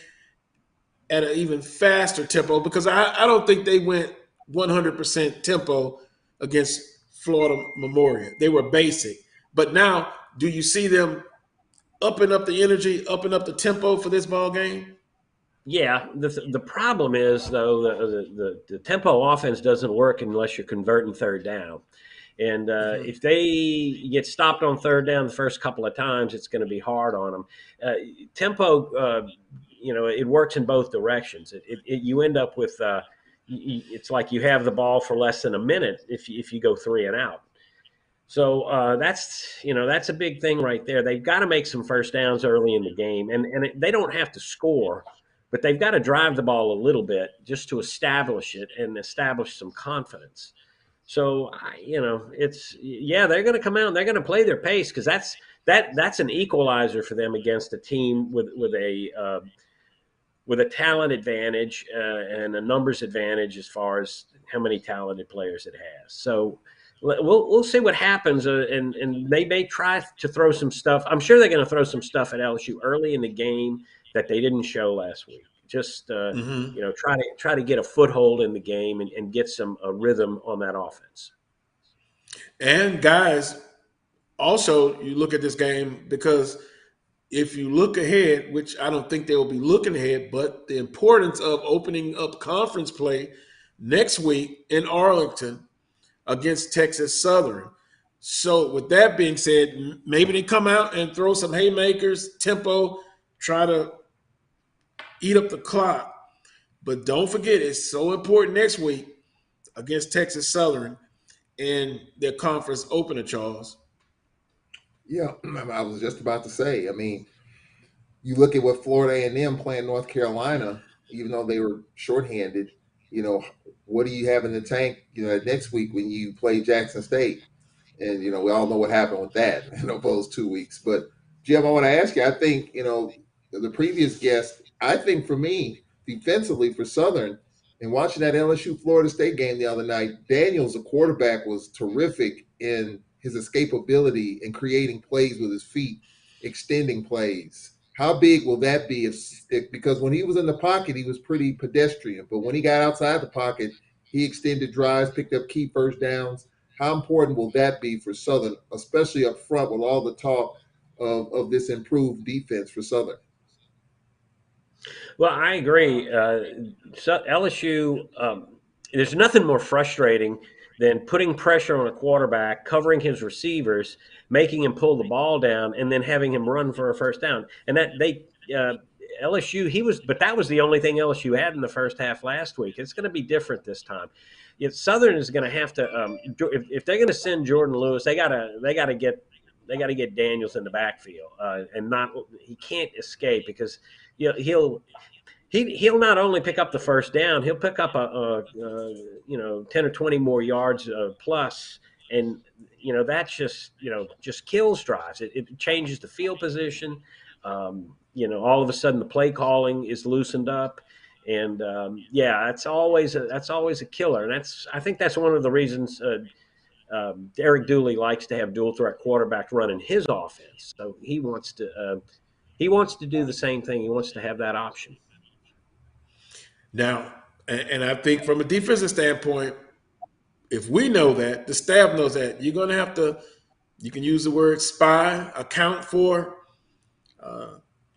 at an even faster tempo, because I don't think they went 100% tempo against Florida Memorial. They were basic. But now, do you see them upping up the energy, upping up the tempo for this ball game? Yeah, the problem is, though, the tempo offense doesn't work unless you're converting third down. And if they get stopped on third down the first couple of times, it's going to be hard on them. Tempo, it works in both directions. You end up with it's like you have the ball for less than a minute if you go 3 and out. So that's a big thing right there. They've got to make some first downs early in the game, and they don't have to score, but they've got to drive the ball a little bit just to establish it and establish some confidence. So they're going to come out and they're going to play their pace, because that's an equalizer for them against a team with a talent advantage and a numbers advantage as far as how many talented players it has. So we'll see what happens, and they may try to throw some stuff. I'm sure they're going to throw some stuff at LSU early in the game that they didn't show last week. Just try to get a foothold in the game and get some rhythm on that offense. And guys, also you look at this game, because if you look ahead, which I don't think they will be looking ahead, but the importance of opening up conference play next week in Arlington against Texas Southern. So with that being said, maybe they come out and throw some haymakers, tempo, try to eat up the clock. But don't forget, it's so important next week against Texas Southern in their conference opener, Charles. Yeah, I was just about to say. I mean, you look at what Florida A&M playing North Carolina, even though they were shorthanded. What do you have in the tank? Next week when you play Jackson State, and we all know what happened with that those 2 weeks. But Jim, I want to ask you. I think the previous guest. I think for me, defensively for Southern, and watching that LSU Florida State game the other night, Daniels, the quarterback, was terrific in his escapability and creating plays with his feet, extending plays. How big will that be because when he was in the pocket, he was pretty pedestrian, but when he got outside the pocket, he extended drives, picked up key first downs. How important will that be for Southern, especially up front with all the talk of this improved defense for Southern? Well, I agree. LSU, there's nothing more frustrating than putting pressure on a quarterback, covering his receivers, making him pull the ball down, and then having him run for a first down. And LSU, but that was the only thing LSU had in the first half last week. It's going to be different this time. Southern is going to have to, if they're going to send Jordan Lewis, they got to get Daniels in the backfield, and he can't escape because he'll not only pick up the first down, he'll pick up a 10 or 20 more yards plus, and that just kills drives. It changes the field position. All of a sudden the play calling is loosened up, and that's always a killer. And I think that's one of the reasons Eric Dooley likes to have dual threat quarterbacks running his offense. So he wants to do the same thing. He wants to have that option. Now, and I think from a defensive standpoint, if we know that, the staff knows that, you're going to have to, you can use the word spy, account for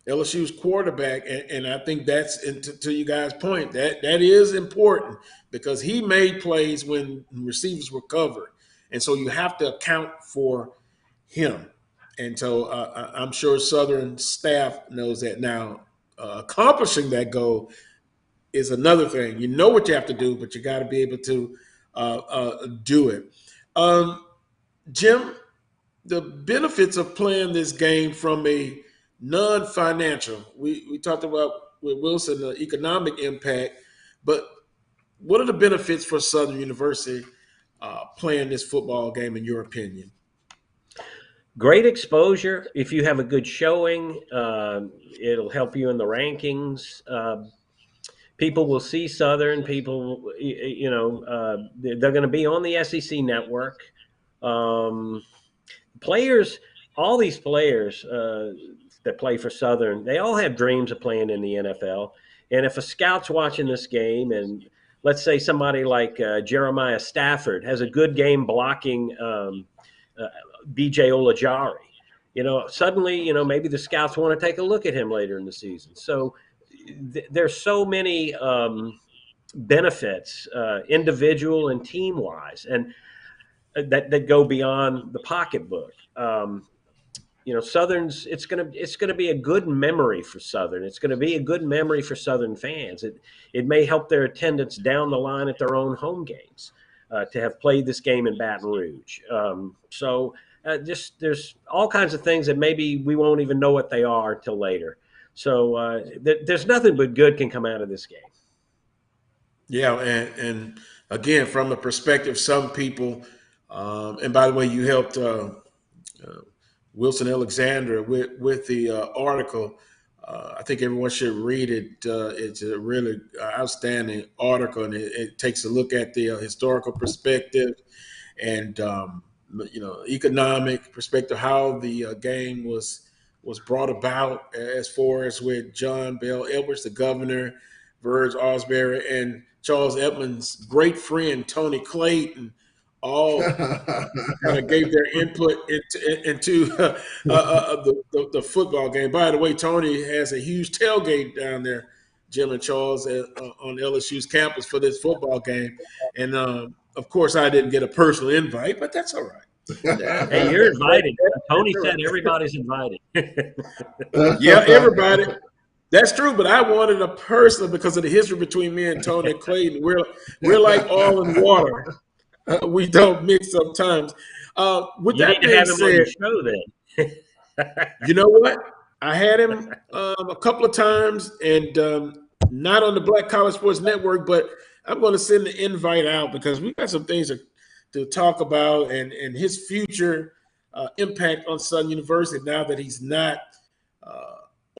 LSU's quarterback. And I think that's, to you guys' point, that is important because he made plays when receivers were covered. And so you have to account for him. And so I'm sure Southern staff knows that. Now, accomplishing that goal is another thing. You know what you have to do, but you got to be able to do it. Jim, the benefits of playing this game from a non-financial, we talked about with Wilson, the economic impact, but what are the benefits for Southern University playing this football game, in your opinion? Great exposure. If you have a good showing, it'll help you in the rankings. People will see Southern. People, they're going to be on the SEC network. Players, all these players that play for Southern, they all have dreams of playing in the NFL. And if a scout's watching this game, and let's say somebody like Jeremiah Stafford has a good game blocking B.J. Olajari, suddenly, maybe the scouts want to take a look at him later in the season. So there's so many benefits, individual and team-wise, and that go beyond the pocketbook. Southern's it's gonna be a good memory for Southern. It's gonna be a good memory for Southern fans. It may help their attendance down the line at their own home games to have played this game in Baton Rouge. There's all kinds of things that maybe we won't even know what they are till later. So there's nothing but good can come out of this game. Yeah, and again, from the perspective, some people, and by the way, you helped Wilson Alexander with the article. I think everyone should read it. It's a really outstanding article, and it takes a look at the historical perspective and economic perspective, how the game was brought about, as far as with John Bell Edwards, the governor, Verge Osbury, and Charles Edmond's great friend Tony Clayton, all kind of gave their input into the football game. By the way, Tony has a huge tailgate down there, Jim and Charles, on LSU's campus for this football game. And, of course, I didn't get a personal invite, but that's all right. Hey, you're invited. Tony said everybody's invited. Yeah, everybody. That's true, but I wanted a personal because of the history between me and Tony Clayton. We're like oil and water. We don't mix sometimes. With you that need to being have him on your said, show then. You know what? I had him a couple of times, and not on the Black College Sports Network, but I'm going to send the invite out because we've got some things to talk about and his future impact on Southern University now that he's not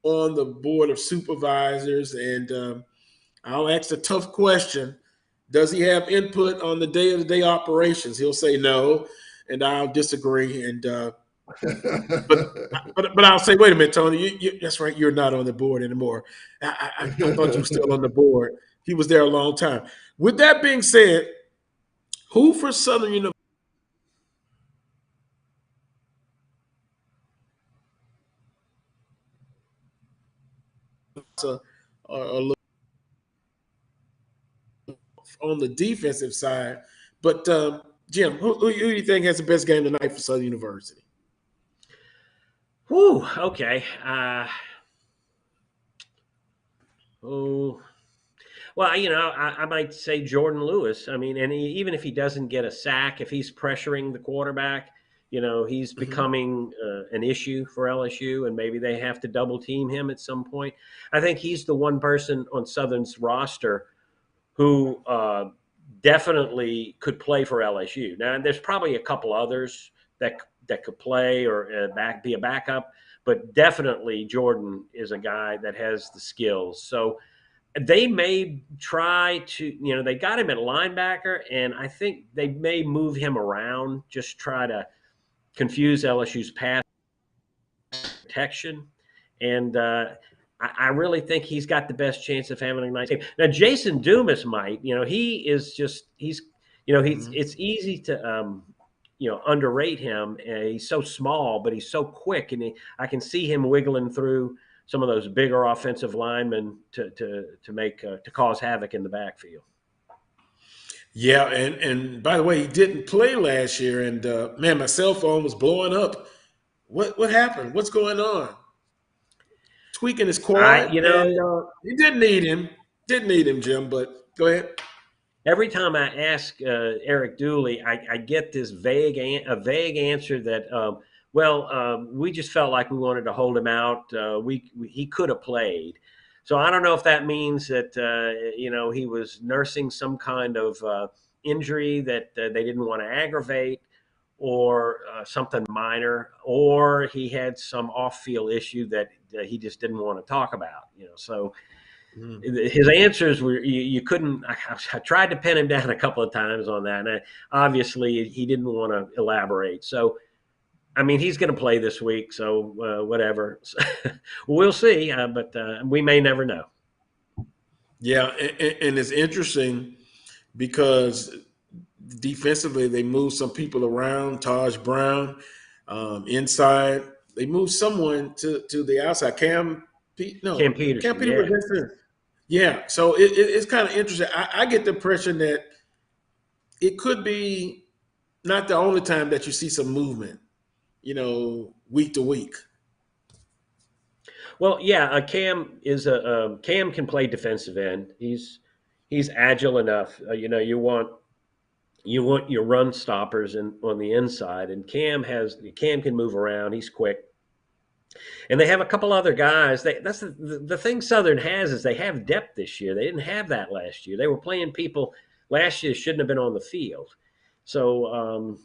on the board of supervisors. And I'll ask a tough question. Does he have input on the day-to-day operations? He'll say no, and I'll disagree. And but I'll say, wait a minute, Tony, that's right. You're not on the board anymore. I thought you were still on the board. He was there a long time. With that being said, who for Southern University? On the defensive side, but Jim, who do you think has the best game tonight for Southern University? Whew, okay. Well, I might say Jordan Lewis. I mean, and even if he doesn't get a sack, if he's pressuring the quarterback, he's becoming an issue for LSU, and maybe they have to double team him at some point. I think he's the one person on Southern's roster who definitely could play for LSU. Now, there's probably a couple others that could play or be a backup, but definitely Jordan is a guy that has the skills. So they may try to, they got him at linebacker, and I think they may move him around, just try to confuse LSU's pass protection. And I really think he's got the best chance of having a nice game. Now, Jason Dumas might, it's easy to, underrate him. He's so small, but he's so quick, and I can see him wiggling through some of those bigger offensive linemen to cause havoc in the backfield. Yeah, and by the way, he didn't play last year, and man, my cell phone was blowing up. What happened? What's going on? Tweaking his quad. You didn't need him. Didn't need him, Jim. But go ahead. Every time I ask Eric Dooley, I get this vague answer that, we just felt like we wanted to hold him out. He could have played. So I don't know if that means that he was nursing some kind of injury that they didn't want to aggravate, or something minor, or he had some off-field issue that he just didn't want to talk about. So his answers were you couldn't. I tried to pin him down a couple of times on that, and obviously he didn't want to elaborate. So, I mean, he's going to play this week, so whatever. We'll see, but we may never know. Yeah, and it's interesting because defensively they moved some people around. Taj Brown inside. They moved someone to the outside. Cam Peterson. Yeah, so it's kind of interesting. I get the impression that it could be not the only time that you see some movement, week to week. Well, yeah, Cam can play defensive end. He's agile enough. You want your run stoppers on the inside, and Cam can move around. He's quick. And they have a couple other guys. That's the thing Southern has is they have depth this year. They didn't have that last year. They were playing people last year shouldn't have been on the field. So,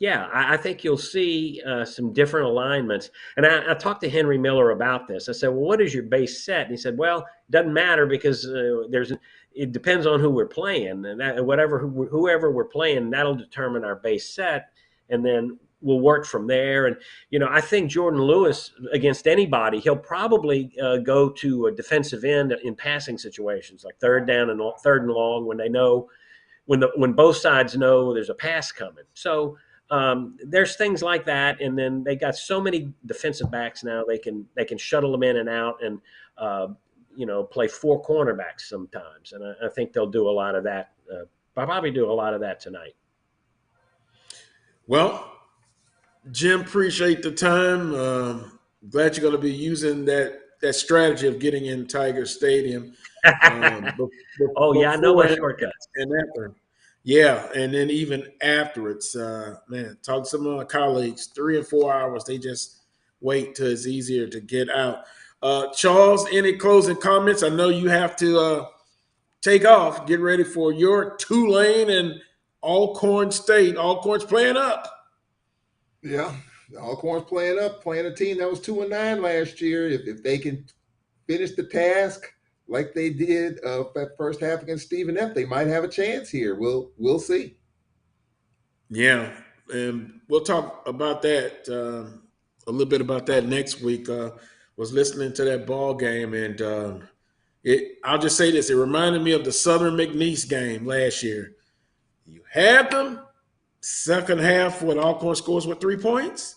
I think you'll see some different alignments. And I talked to Henry Miller about this. I said, well, what is your base set? And he said, well, it doesn't matter because it depends on who we're playing. And whoever we're playing, that'll determine our base set. And then we'll work from there. And, I think Jordan Lewis, against anybody, he'll probably go to a defensive end in passing situations, like third and long, when they know, when both sides know there's a pass coming. So there's things like that. And then they got so many defensive backs now, they can shuttle them in and out and, play four cornerbacks sometimes. And I think they'll do a lot of that. Probably do a lot of that tonight. Well, Jim, appreciate the time. Glad you're going to be using that strategy of getting in Tiger Stadium. I know my shortcuts. And after, yeah, and then even afterwards, talk to some of my colleagues. 3 and 4 hours, they just wait till it's easier to get out. Charles, any closing comments? I know you have to take off. Get ready for your Tulane and Alcorn State. Alcorn's playing up. Yeah, Alcorn's playing up, playing a team that was 2-9 last year. If they can finish the task like they did that first half against Stephen F., they might have a chance here. We'll see. Yeah, and we'll talk about that a little bit about that next week. Was listening to that ball game, and I'll just say this: it reminded me of the Southern McNeese game last year. You had them second half when Alcorn scores 3 points,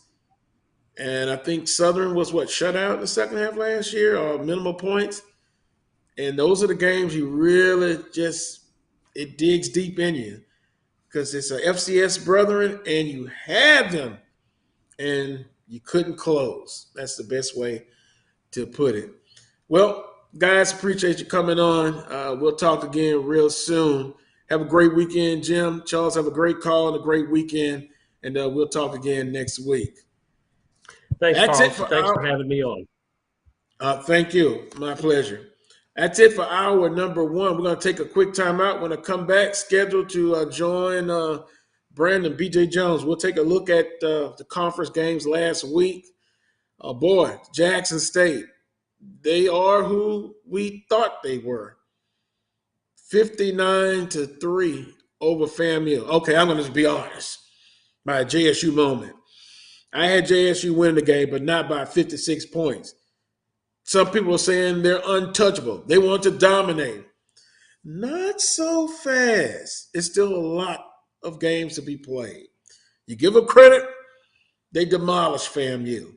and I think Southern was shut out in the second half last year, or minimal points. And those are the games you really it digs deep in you because it's a FCS brethren, and you had them, and you couldn't close. That's the best way to put it. Well, guys, appreciate you coming on. We'll talk again real soon. Have a great weekend, Jim. Charles, have a great call and a great weekend, and we'll talk again next week. Thanks, That's Charles. it for Thanks for having me on. Thank you. My pleasure. That's it for hour number 1. We're going to take a quick time out. When I come back, scheduled to join Brandon B.J. Jones. We'll take a look at the conference games last week. Jackson State. They are who we thought they were. 59-3 over FAMU. Okay, I'm going to be honest. By a JSU moment. I had JSU win the game, but not by 56 points. Some people are saying they're untouchable. They want to dominate. Not so fast. It's still a lot of games to be played. You give them credit, they demolish FAMU.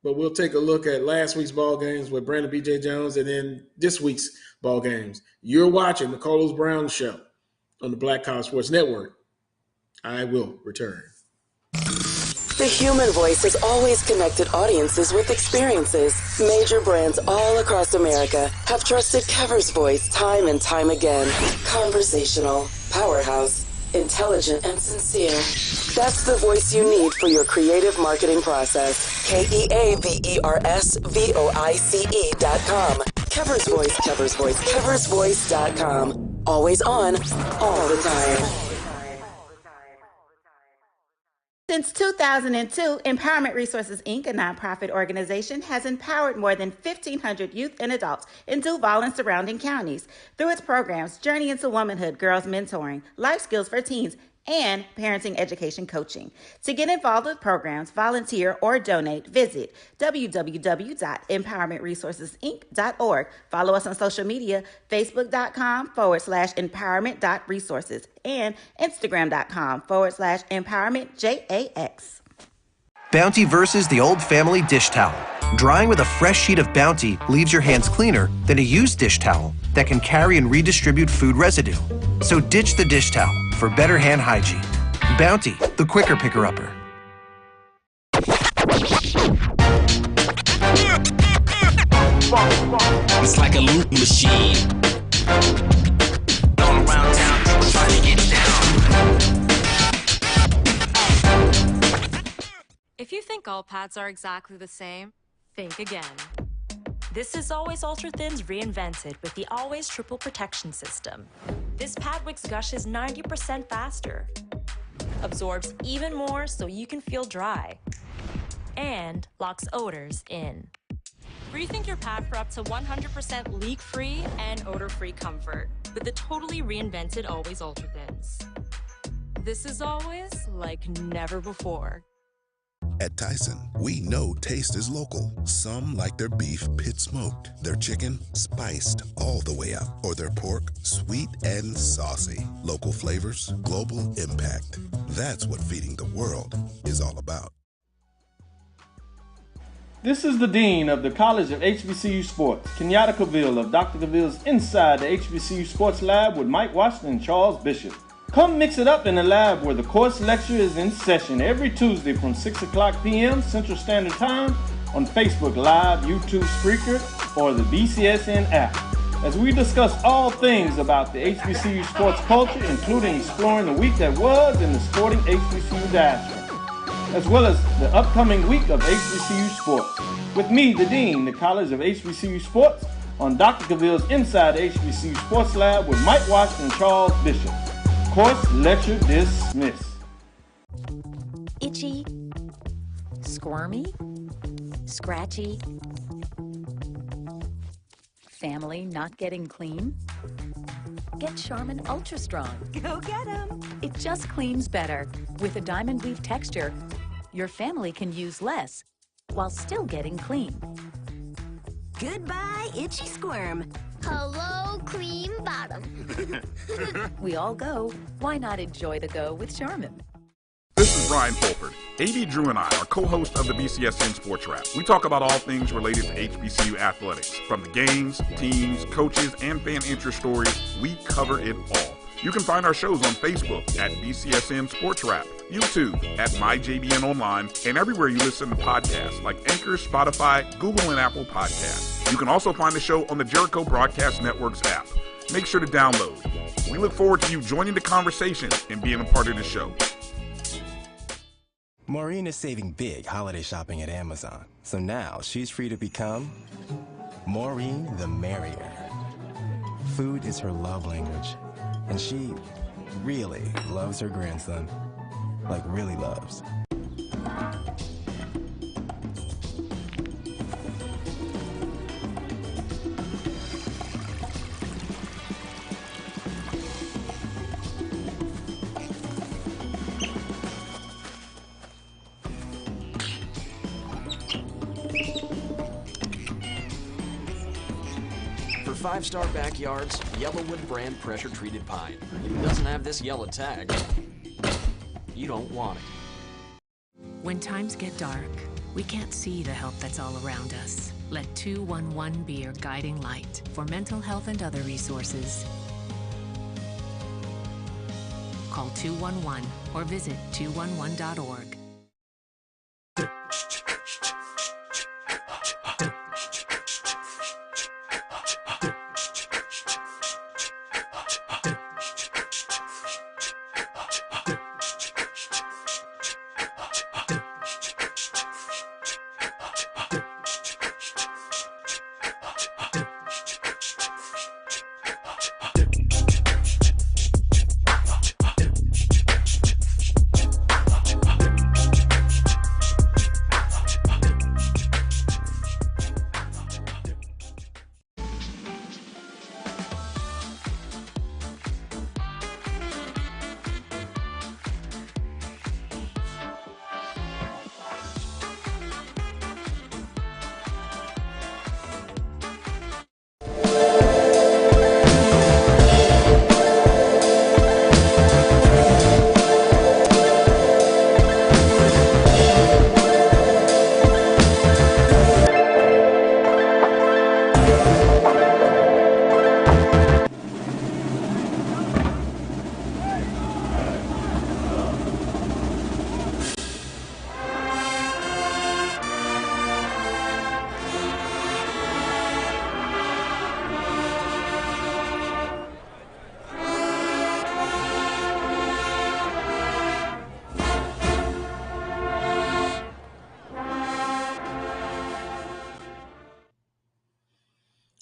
But we'll take a look at last week's ball games with Brandon B.J. Jones and then this week's ball games. You're watching the Carlos Brown Show on the Black College Sports Network. I will return. The human voice has always connected audiences with experiences. Major brands all across America have trusted Kever's voice time and time again. Conversational, powerhouse, intelligent, and sincere. That's the voice you need for your creative marketing process. KEAVERSVOICE.com. Kever's Voice, Kever's Voice, KeversVoice.com. Always on, all the time. Since 2002, Empowerment Resources, Inc., a nonprofit organization, has empowered more than 1,500 youth and adults in Duval and surrounding counties through its programs Journey into Womanhood, Girls Mentoring, Life Skills for Teens, and Parenting Education Coaching. To get involved with programs, volunteer, or donate, visit www.empowermentresourcesinc.org. Follow us on social media, facebook.com/empowerment.resources and instagram.com/empowermentJAX. Bounty versus the old family dish towel. Drying with a fresh sheet of Bounty leaves your hands cleaner than a used dish towel that can carry and redistribute food residue. So ditch the dish towel for better hand hygiene. Bounty, the quicker picker-upper. It's like a loot machine. All around town, people trying to get down. If you think all pads are exactly the same, think again. This is Always Ultra Thins reinvented with the Always Triple Protection System. This pad wicks gushes 90% faster, absorbs even more so you can feel dry, and locks odors in. Rethink your pad for up to 100% leak-free and odor-free comfort with the totally reinvented Always Ultra Thins. This is always like never before. At Tyson, we know taste is local. Some like their beef pit smoked, their chicken spiced all the way up, or their pork sweet and saucy. Local flavors, global impact. That's what feeding the world is all about. This is the Dean of the College of HBCU Sports, Kenyatta Cavill of Dr. Cavill's Inside the HBCU Sports Lab with Mike Washington and Charles Bishop. Come mix it up in the lab where the course lecture is in session every Tuesday from 6 o'clock p.m. Central Standard Time on Facebook Live, YouTube Spreaker, or the BCSN app, as we discuss all things about the HBCU sports culture, including exploring the week that was in the sporting HBCU diaspora. as well as the upcoming week of HBCU sports. With me, the Dean, the College of HBCU Sports, on Dr. Cavill's Inside the HBCU Sports Lab with Mike Washington and Charles Bishop. Course lecture dismissed. Itchy, squirmy, scratchy, family not getting clean? Get Charmin Ultra Strong. Go get 'em. It just cleans better. With a diamond weave texture, your family can use less while still getting clean. Goodbye, itchy squirm. Hello, cream bottom. We all go. Why not enjoy the go with Charmin? This is Brian Fulford. A.B. Drew and I are co-hosts of the BCSN Sports Wrap. We talk about all things related to HBCU athletics. From the games, teams, coaches, and fan interest stories, we cover it all. You can find our shows on Facebook at BCSN Sports Wrap, YouTube at MyJBN Online, and everywhere you listen to podcasts like Anchor, Spotify, Google, and Apple Podcasts. You can also find the show on the Jericho Broadcast Network's app. Make sure to download. We look forward to you joining the conversation and being a part of the show. Maureen is saving big holiday shopping at Amazon, so now she's free to become Maureen the Merrier. Food is her love language, and she really loves her grandson, like really loves. Five-star backyards, Yellowwood brand pressure-treated pine. If it doesn't have this yellow tag, you don't want it. When times get dark, we can't see the help that's all around us. Let 211 be your guiding light for mental health and other resources. Call 211 or visit 211.org.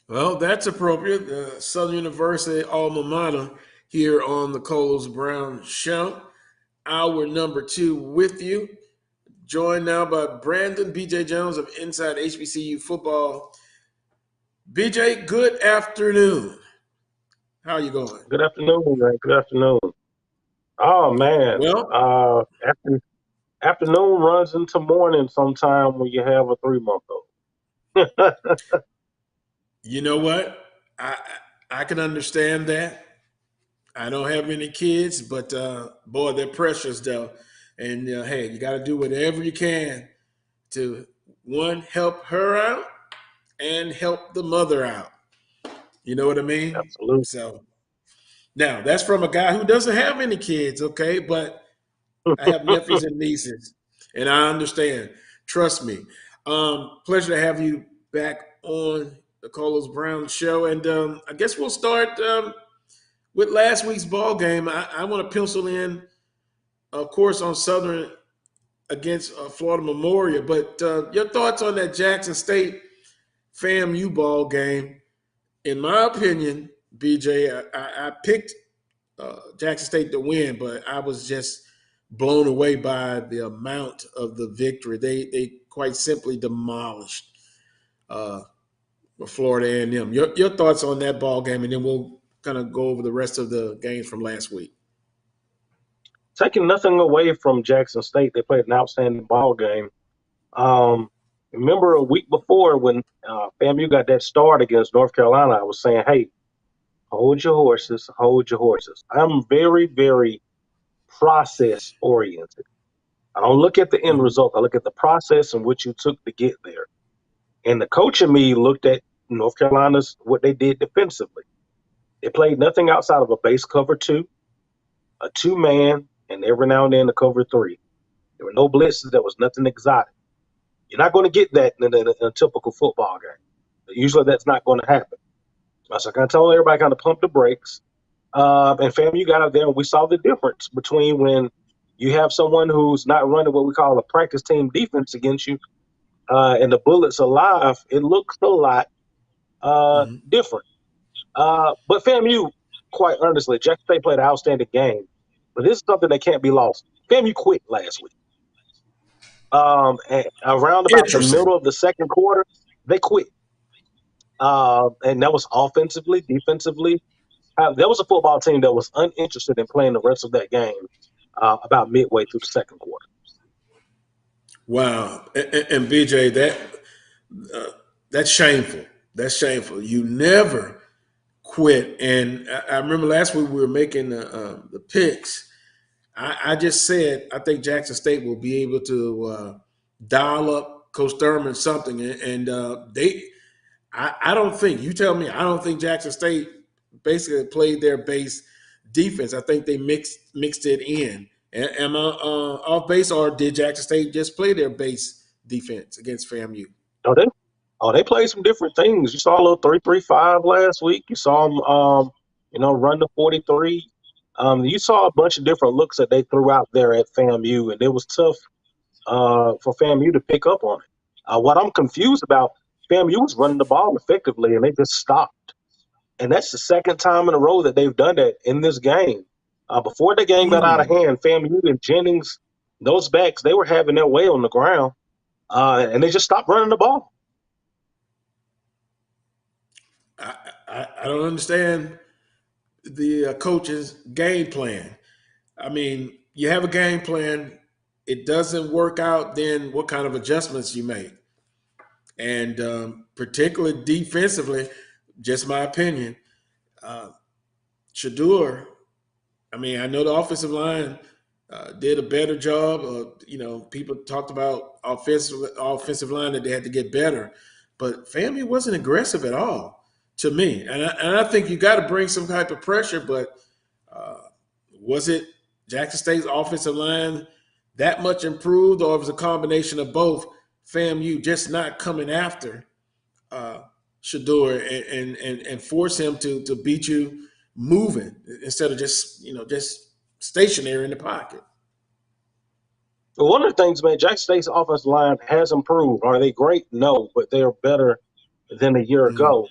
Well, that's appropriate. Southern University alma mater here on the Coles Brown Show. Hour number 2 with you. Joined now by Brandon BJ Jones of Inside HBCU Football. BJ, good afternoon. How are you going? Good afternoon, man. Good afternoon. Oh, man. Well, afternoon runs into morning sometime when you have a 3-month-old. You know what? I can understand that. I don't have any kids, but boy, they're precious though. And hey, you got to do whatever you can to, one, help her out and help the mother out. You know what I mean? Absolutely. So now that's from a guy who doesn't have any kids, okay? But I have nephews and nieces, and I understand. Trust me. Pleasure to have you back on the Carlos Brown Show. And I guess we'll start with last week's ball game. I want to pencil in, of course, on Southern against Florida Memorial. But your thoughts on that Jackson State FAMU ball game? In my opinion, BJ, I picked Jackson State to win, but I was just blown away by the amount of the victory. They quite simply demolished Florida A&M. Your thoughts on that ball game, and then we'll kind of go over the rest of the games from last week. Taking nothing away from Jackson State, they played an outstanding ball game. Remember a week before when FAMU got that start against North Carolina, I was saying, hey, hold your horses, hold your horses. I'm very, very process oriented. I don't look at the end result. I look at the process in which you took to get there. And the coach in me looked at North Carolina's, what they did defensively. They played nothing outside of a base cover 2, a 2-man, and every now and then a cover 3. There were no blitzes. There was nothing exotic. You're not going to get that in a typical football game. Usually that's not going to happen. So I kind of told everybody kind of pump the brakes. And FAMU got out there, and we saw the difference between when you have someone who's not running what we call a practice team defense against you, and the bullets are live. It looks a lot different. But FAMU, quite honestly, Jackson State played an outstanding game. But this is something that can't be lost. FAMU quit last week. And around about the middle of the second quarter, they quit. And that was offensively, defensively. There was a football team that was uninterested in playing the rest of that game about midway through the second quarter. Wow. And BJ, that's shameful. That's shameful. You never quit. And I remember last week we were making the picks. I just said I think Jackson State will be able to dial up Coach Thurman something. And I don't think, you tell me, I don't think Jackson State basically played their base defense. I think they mixed it in. Am I off base, or did Jackson State just play their base defense against FAMU? They played some different things. You saw a little 3-3-5 last week. You saw them, run the 43. You saw a bunch of different looks that they threw out there at FAMU, and it was tough for FAMU to pick up on it. What I'm confused about, FAMU was running the ball effectively, and they just stopped. And that's the second time in a row that they've done that in this game. Before the game got out of hand, FAMU and Jennings, those backs, they were having their way on the ground, and they just stopped running the ball. I don't understand the coach's game plan. I mean, you have a game plan. It doesn't work out, then what kind of adjustments you make? And particularly defensively, just my opinion, Shedeur, I mean, I know the offensive line did a better job. People talked about offensive line that they had to get better. But FAMU wasn't aggressive at all to me. And I think you got to bring some type of pressure, but was it Jackson State's offensive line that much improved, or it was a combination of both? FAMU just not coming after Shedeur and force him to beat you moving instead of just stationary in the pocket. Well, one of the things, man, Jackson State's offensive line has improved. Are they great? No, but they are better than a year ago.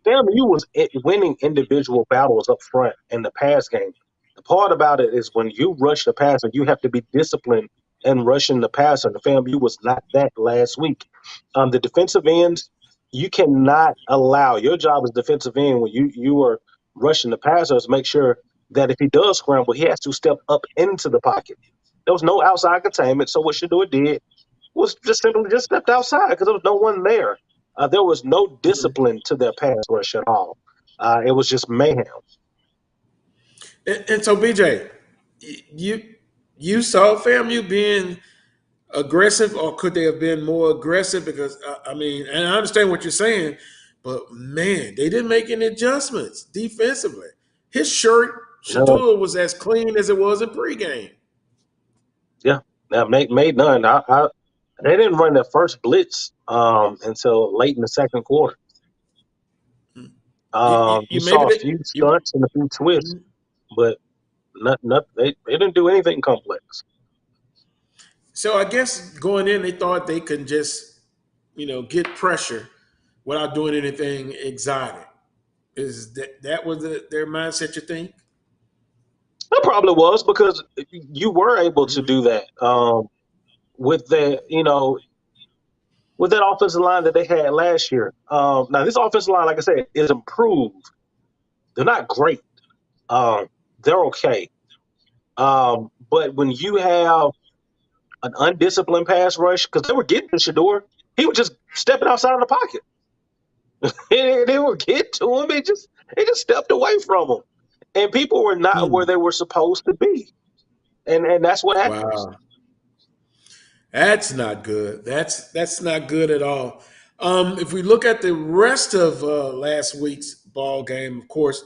FAMU was winning individual battles up front in the pass game. The part about it is when you rush the passer, you have to be disciplined in rushing the passer. The FAMU was not that last week. The defensive ends, you cannot allow, your job as defensive end when you are rushing the passer is make sure that if he does scramble, he has to step up into the pocket. There was no outside containment, so what Shedeur did was just simply just stepped outside because there was no one there. There was no discipline to their pass rush at all. It was just mayhem. And so, BJ, you saw FAMU being aggressive, or could they have been more aggressive? Because, and I understand what you're saying, but, man, they didn't make any adjustments defensively. His shirt, Shedeur, was as clean as it was in pregame. Yeah, made none. They didn't run their first blitz until late in the second quarter. You saw a few stunts and a few twists, but they didn't do anything complex. So I guess going in, they thought they could just, get pressure without doing anything exotic. Is that was their mindset? You think? It probably was because you were able to do that with with that offensive line that they had last year. Now this offensive line, like I said, is improved. They're not great. Um, they're okay. But when you have an undisciplined pass rush, because they were getting to Shador, he was just stepping outside of the pocket. And they would get to him. They just stepped away from him. And people were not where they were supposed to be. And that's what happens. Wow, that's not good. That's not good at all. If we look at the rest of last week's ball game, of course,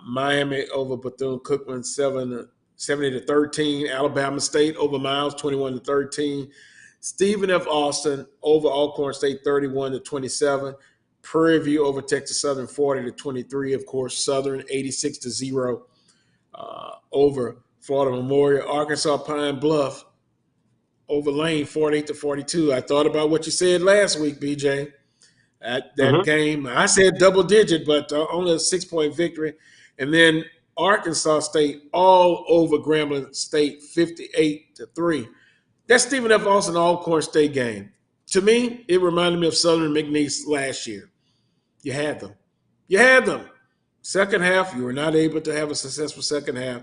Miami over Bethune-Cookman 70-13. Alabama State over Miles 21-13. Stephen F. Austin over Alcorn State 31-27. Prairie View over Texas Southern 40-23. Of course, Southern 86-0 over Florida Memorial. Arkansas Pine Bluff over Lane 48-42. I thought about what you said last week, BJ. That game, I said double digit, but only a 6-point victory. And then Arkansas State all over Grambling State 58-3. That's Stephen F. Austin Alcorn State game. To me, it reminded me of Southern McNeese last year. You had them. You had them. Second half, you were not able to have a successful second half,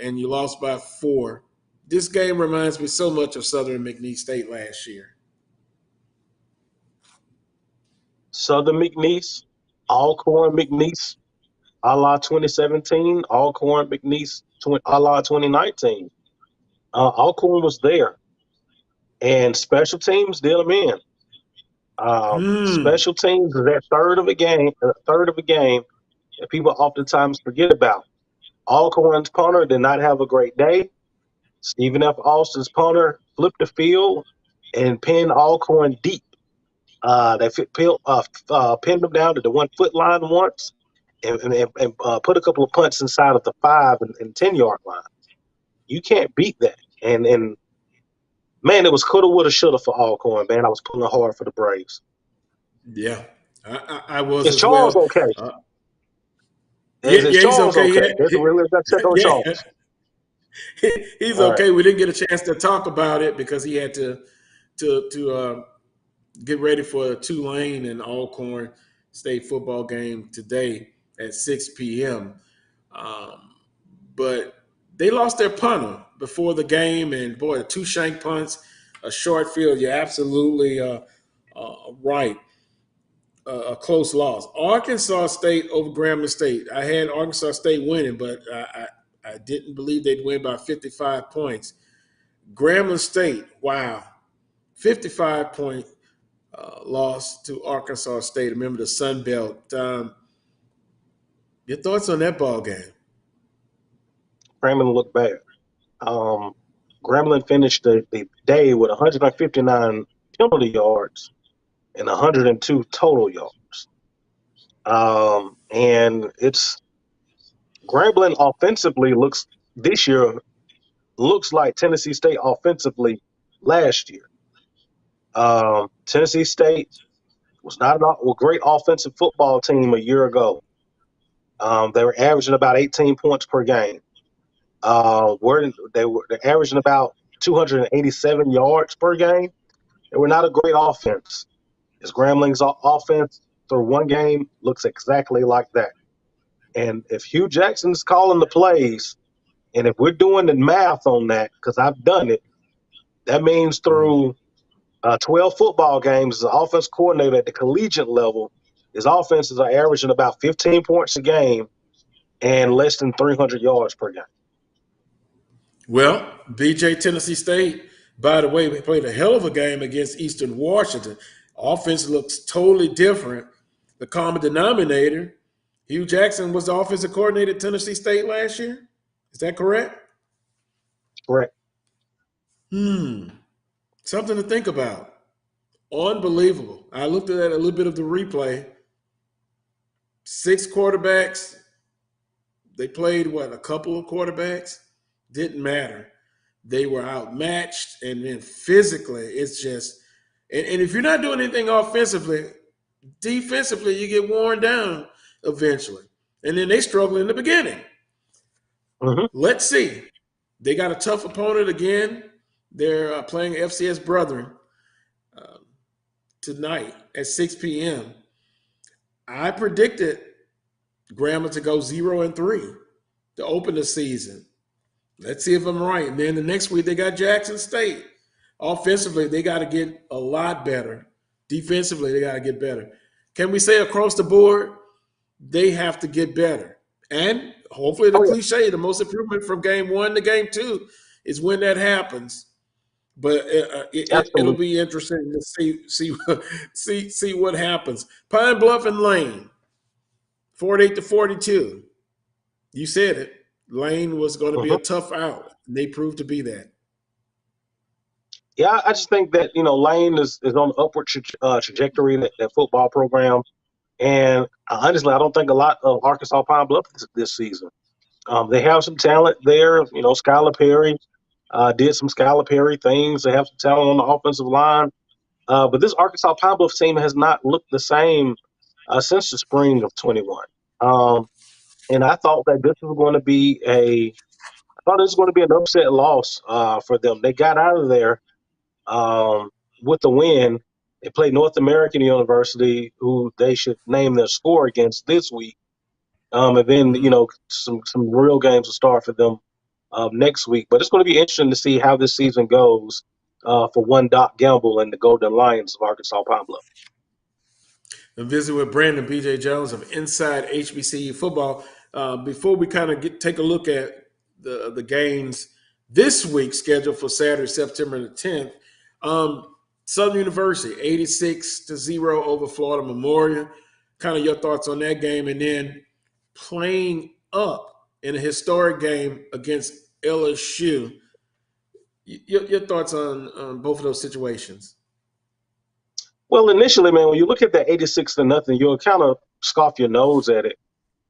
and you lost by 4. This game reminds me so much of Southern McNeese State last year. Southern McNeese, Alcorn McNeese, a la 2017, Alcorn McNeese, a la 2019. Alcorn was there, and special teams did them in. Special teams is that third of a game that people oftentimes forget about. Alcorn's punter did not have a great day. Stephen F. Austin's punter flipped the field and pinned Alcorn deep. They pinned them down to the 1 foot line once and put a couple of punts inside of the 5 and 10-yard line. You can't beat that. And man, it was coulda, woulda, shoulda for Alcorn, man. I was pulling hard for the Braves. Yeah, I was Is as Charles well. okay? He's okay. Okay? Let's check on Charles. He's All okay. right. We didn't get a chance to talk about it because he had to get ready for a Tulane and Alcorn State football game today at 6 p.m. But they lost their punter before the game, and boy, 2 shank punts, a short field. You're absolutely right. A close loss. Arkansas State over Grambling State. I had Arkansas State winning, but I didn't believe they'd win by 55 points. Grambling State, wow, 55-point loss to Arkansas State. Remember the Sun Belt. Your thoughts on that ball game? Grambling looked bad. Grambling finished the day with 159 penalty yards and 102 total yards. And it's Grambling offensively looks like Tennessee State offensively last year. Tennessee State was not a great offensive football team a year ago. They were averaging about 18 points per game. They're averaging about 287 yards per game. They were not a great offense. As Grambling's offense through one game looks exactly like that. And if Hugh Jackson's calling the plays, and if we're doing the math on that, because I've done it, that means through 12 football games as an offense coordinator at the collegiate level, his offenses are averaging about 15 points a game and less than 300 yards per game. Well, BJ, Tennessee State, by the way, they played a hell of a game against Eastern Washington. Offense looks totally different. The common denominator, Hugh Jackson was the offensive coordinator at Tennessee State last year. Is that correct? Correct. Something to think about. Unbelievable. I looked at a little bit of the replay. 6 quarterbacks. They played, a couple of quarterbacks? Didn't matter. they were outmatched, and then physically, it's just. And if you're not doing anything offensively, defensively, you get worn down eventually, and then they struggle in the beginning. Let's see. They got a tough opponent again. They're playing FCS Brethren tonight at 6 p.m. I predicted Grambling to go 0-3 to open the season. Let's see if I'm right. And then the next week they got Jackson State. Offensively, they got to get a lot better. Defensively, they got to get better. Can we say across the board, they have to get better? And hopefully the cliche, the most improvement from game 1 to game 2 is when that happens. But it'll be interesting to see what happens. Pine Bluff and Lane, 48-42. You said it. Lane was going to be a tough out. They proved to be that. Yeah, I just think that, Lane is on the upward trajectory, that football program. And honestly, I don't think a lot of Arkansas Pine Bluff this season. They have some talent there. Skylar Perry did some Skylar Perry things. They have some talent on the offensive line. But this Arkansas Pine Bluff team has not looked the same since the spring of 21. And I thought that this was going to be an upset loss for them. They got out of there with the win. They played North American University, who they should name their score against this week. And then, some real games will start for them next week. But it's going to be interesting to see how this season goes for one Doc Gamble and the Golden Lions of Arkansas Pine Bluff. And visit with Brandon B.J. Jones of Inside HBCU Football. Before we kind of take a look at the games this week scheduled for Saturday, September the 10th, Southern University, 86-0 over Florida Memorial. Kind of your thoughts on that game, and then playing up in a historic game against LSU. Your thoughts on both of those situations? Well, initially, man, when you look at that 86-0, you'll kind of scoff your nose at it.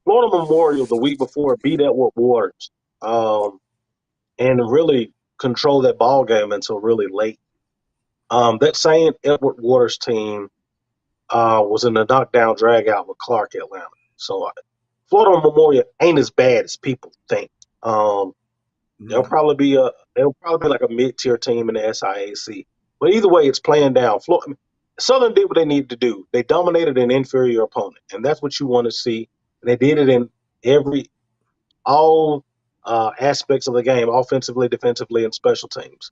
Florida Memorial the week before beat Edward Waters and really controlled that ball game until really late. That same Edward Waters team was in the knockdown drag out with Clark, Atlanta. So Florida Memorial ain't as bad as people think. They'll probably be like a mid-tier team in the SIAC. But either way, it's playing down. Southern did what they needed to do. They dominated an inferior opponent, and that's what you want to see. And they did it in all aspects of the game, offensively, defensively, and special teams.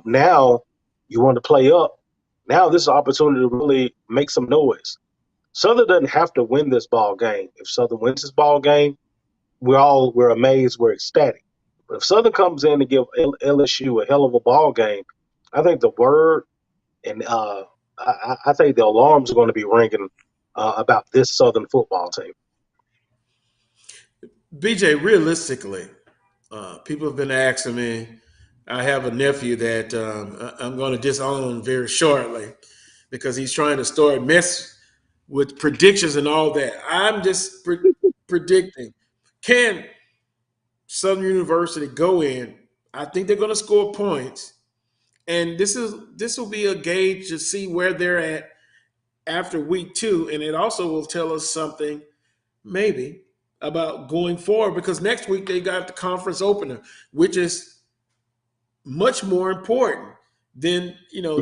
Now you want to play up. Now this is an opportunity to really make some noise. Southern doesn't have to win this ball game. If Southern wins this ball game, we're amazed, we're ecstatic. But if Southern comes in to give LSU a hell of a ball game, I think the word and I think the alarms are going to be ringing about this Southern football team. BJ, realistically, people have been asking me. I have a nephew that I'm going to disown very shortly because he's trying to mess with predictions and all that. I'm just predicting. Can Southern University go in? I think they're going to score points. And this will be a gauge to see where they're at after week 2. And it also will tell us something, maybe, about going forward, because next week they got the conference opener, which is much more important than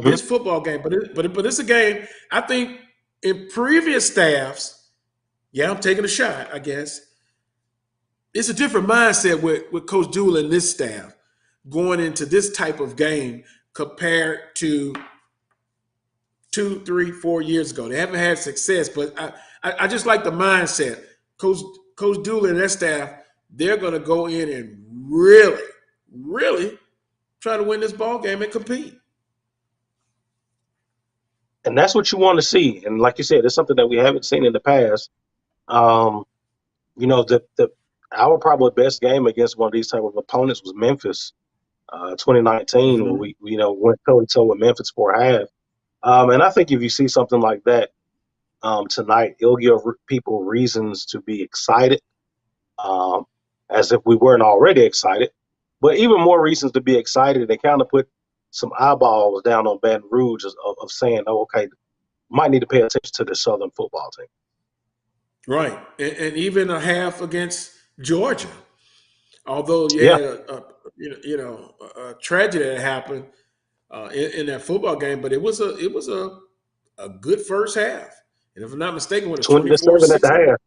this football game. But it's a game. I think in previous staffs, I'm taking a shot, I guess. It's a different mindset with Coach Dooley and this staff going into this type of game compared to 2, 3, 4 years ago. They haven't had success, but I just like the mindset. Coach Dooley and that staff, they're going to go in and really, really try to win this ball game and compete. And that's what you want to see. And like you said, it's something that we haven't seen in the past. Our probably best game against one of these type of opponents was Memphis, 2019, when we went toe-to-toe with Memphis for a half. And I think if you see something like that tonight, it'll give people reasons to be excited, as if we weren't already excited. But even more reasons to be excited and kind of put some eyeballs down on Baton Rouge of saying, oh, okay, might need to pay attention to the Southern football team. Right. And even a half against Georgia. Although you Yeah. had a tragedy that happened in that football game, but it was a good first half. And if I'm not mistaken, what, a 20-7 at the 24-6? half.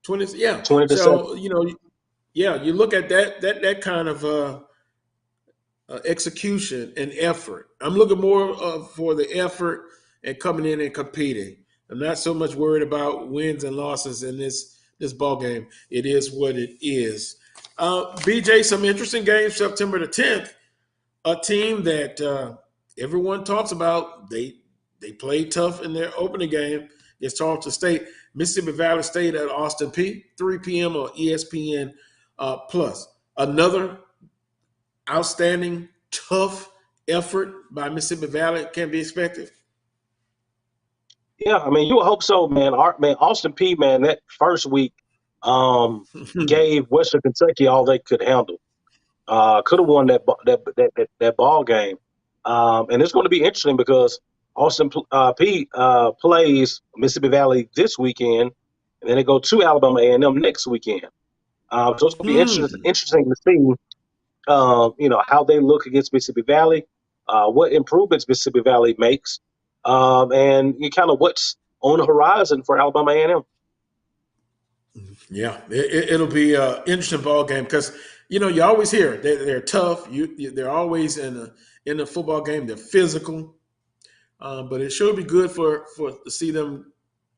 20, yeah. 20-7. So, you look at that kind of execution and effort. I'm looking more for the effort and coming in and competing. I'm not so much worried about wins and losses in this ball game. It is what it is. BJ, some interesting games September the 10th. A team that everyone talks about. They played tough in their opening game against Tarleton State. Mississippi Valley State at Austin P, 3 p.m. on ESPN Plus. Another outstanding, tough effort by Mississippi Valley can be expected. Yeah, I mean, you would hope so, man. Austin P, man, that first week gave Western Kentucky all they could handle. Could have won that ball game, and it's going to be interesting because Austin P plays Mississippi Valley this weekend, and then they go to Alabama A&M next weekend. So it's going to be interesting to see, how they look against Mississippi Valley, what improvements Mississippi Valley makes, and kind of what's on the horizon for Alabama A&M. Yeah, it'll be an interesting ball game because you always hear they're tough. They're always in a football game. They're physical, but it should be good for to see them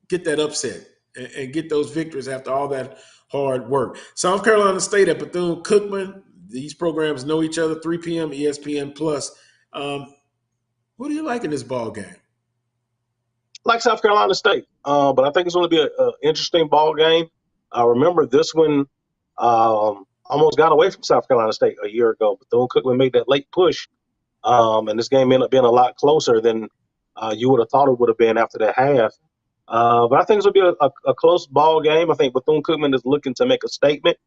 get that upset and get those victories after all that hard work. South Carolina State at Bethune-Cookman. These programs know each other. 3 p.m. ESPN Plus. What do you like in this ball game? Like South Carolina State, but I think it's going to be an interesting ball game. Remember, this one almost got away from South Carolina State a year ago. Bethune-Cookman made that late push, and this game ended up being a lot closer than you would have thought it would have been after that half. But I think it's going to be a close ball game. I think Bethune-Cookman is looking to make a statement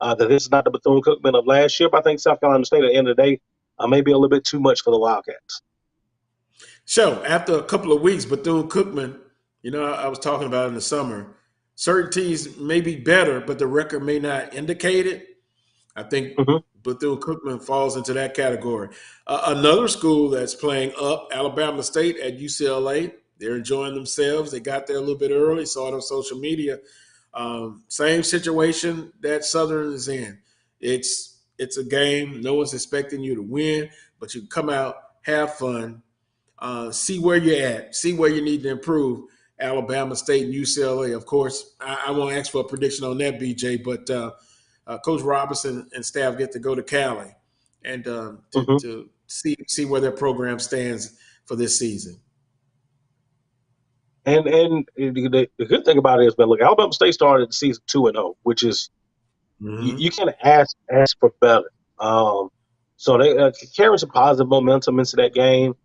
that this is not the Bethune-Cookman of last year. But I think South Carolina State, at the end of the day, may be a little bit too much for the Wildcats. So after a couple of weeks, Bethune-Cookman, I was talking about in the summer, certain teams may be better, but the record may not indicate it. I think Bethune-Cookman falls into that category. Another school that's playing up, Alabama State at UCLA. They're enjoying themselves. They got there a little bit early, saw it on social media. Same situation that Southern is in. It's a game. No one's expecting you to win, but you come out, have fun, see where you're at, see where you need to improve. Alabama State and UCLA, of course. I won't ask for a prediction on that, BJ, but Coach Robinson and staff get to go to Cali and to see where their program stands for this season. And the good thing about it is, man, look, Alabama State started the season 2-0, which is you can't ask for better. So they carrying some positive momentum into that game.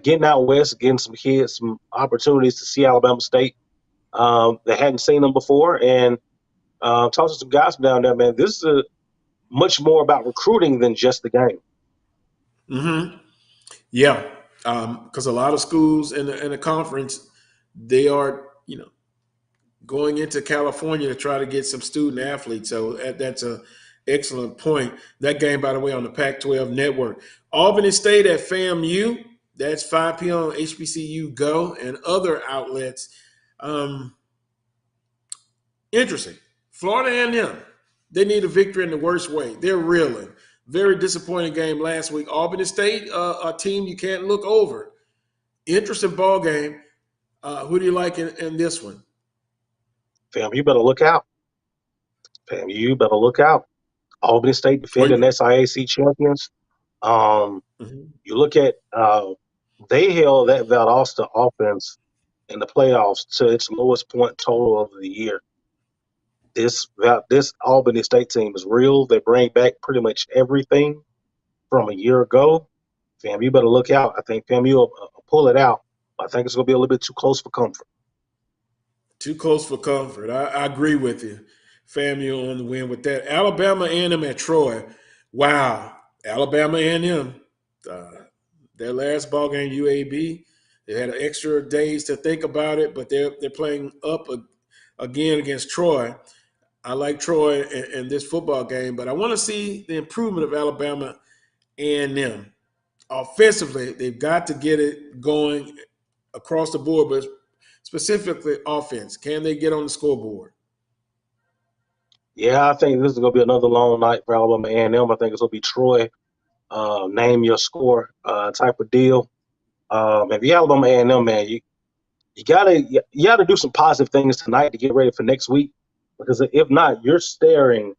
Getting out west, getting some kids some opportunities to see Alabama State. They hadn't seen them before, and talking to some guys down there, man, this is much more about recruiting than just the game. Yeah, because a lot of schools in the conference, they are going into California to try to get some student athletes. So that's an excellent point. That game, by the way, on the Pac-12 network. Albany State at FAMU. That's 5 p.m. on HBCU Go and other outlets. Interesting. Florida A&M, they need a victory in the worst way. They're reeling. Very disappointing game last week. Albany State, a team you can't look over. Interesting ball game. Who do you like in this one? Fam, you better look out. Albany State defending SIAC champions. You look at they held that Valdosta offense in the playoffs to its lowest point total of the year. This Albany State team is real. They bring back pretty much everything from a year ago. Fam, you better look out. I think FAMU will pull it out. I think it's going to be a little bit too close for comfort. Too close for comfort. I agree with you. FAMU on the win with that. Alabama A&M at Troy. Wow, Alabama A&M, their last ball game, UAB. They had extra days to think about it, but they're playing up again against Troy. I like Troy in this football game, but I want to see the improvement of Alabama A&M. Offensively, they've got to get it going across the board, but specifically offense. Can they get on the scoreboard? Yeah, I think this is going to be another long night for Alabama A&M. I think it's going to be Troy, name your score type of deal. If you're Alabama A&M, man, you gotta do some positive things tonight to get ready for next week. Because if not, you're staring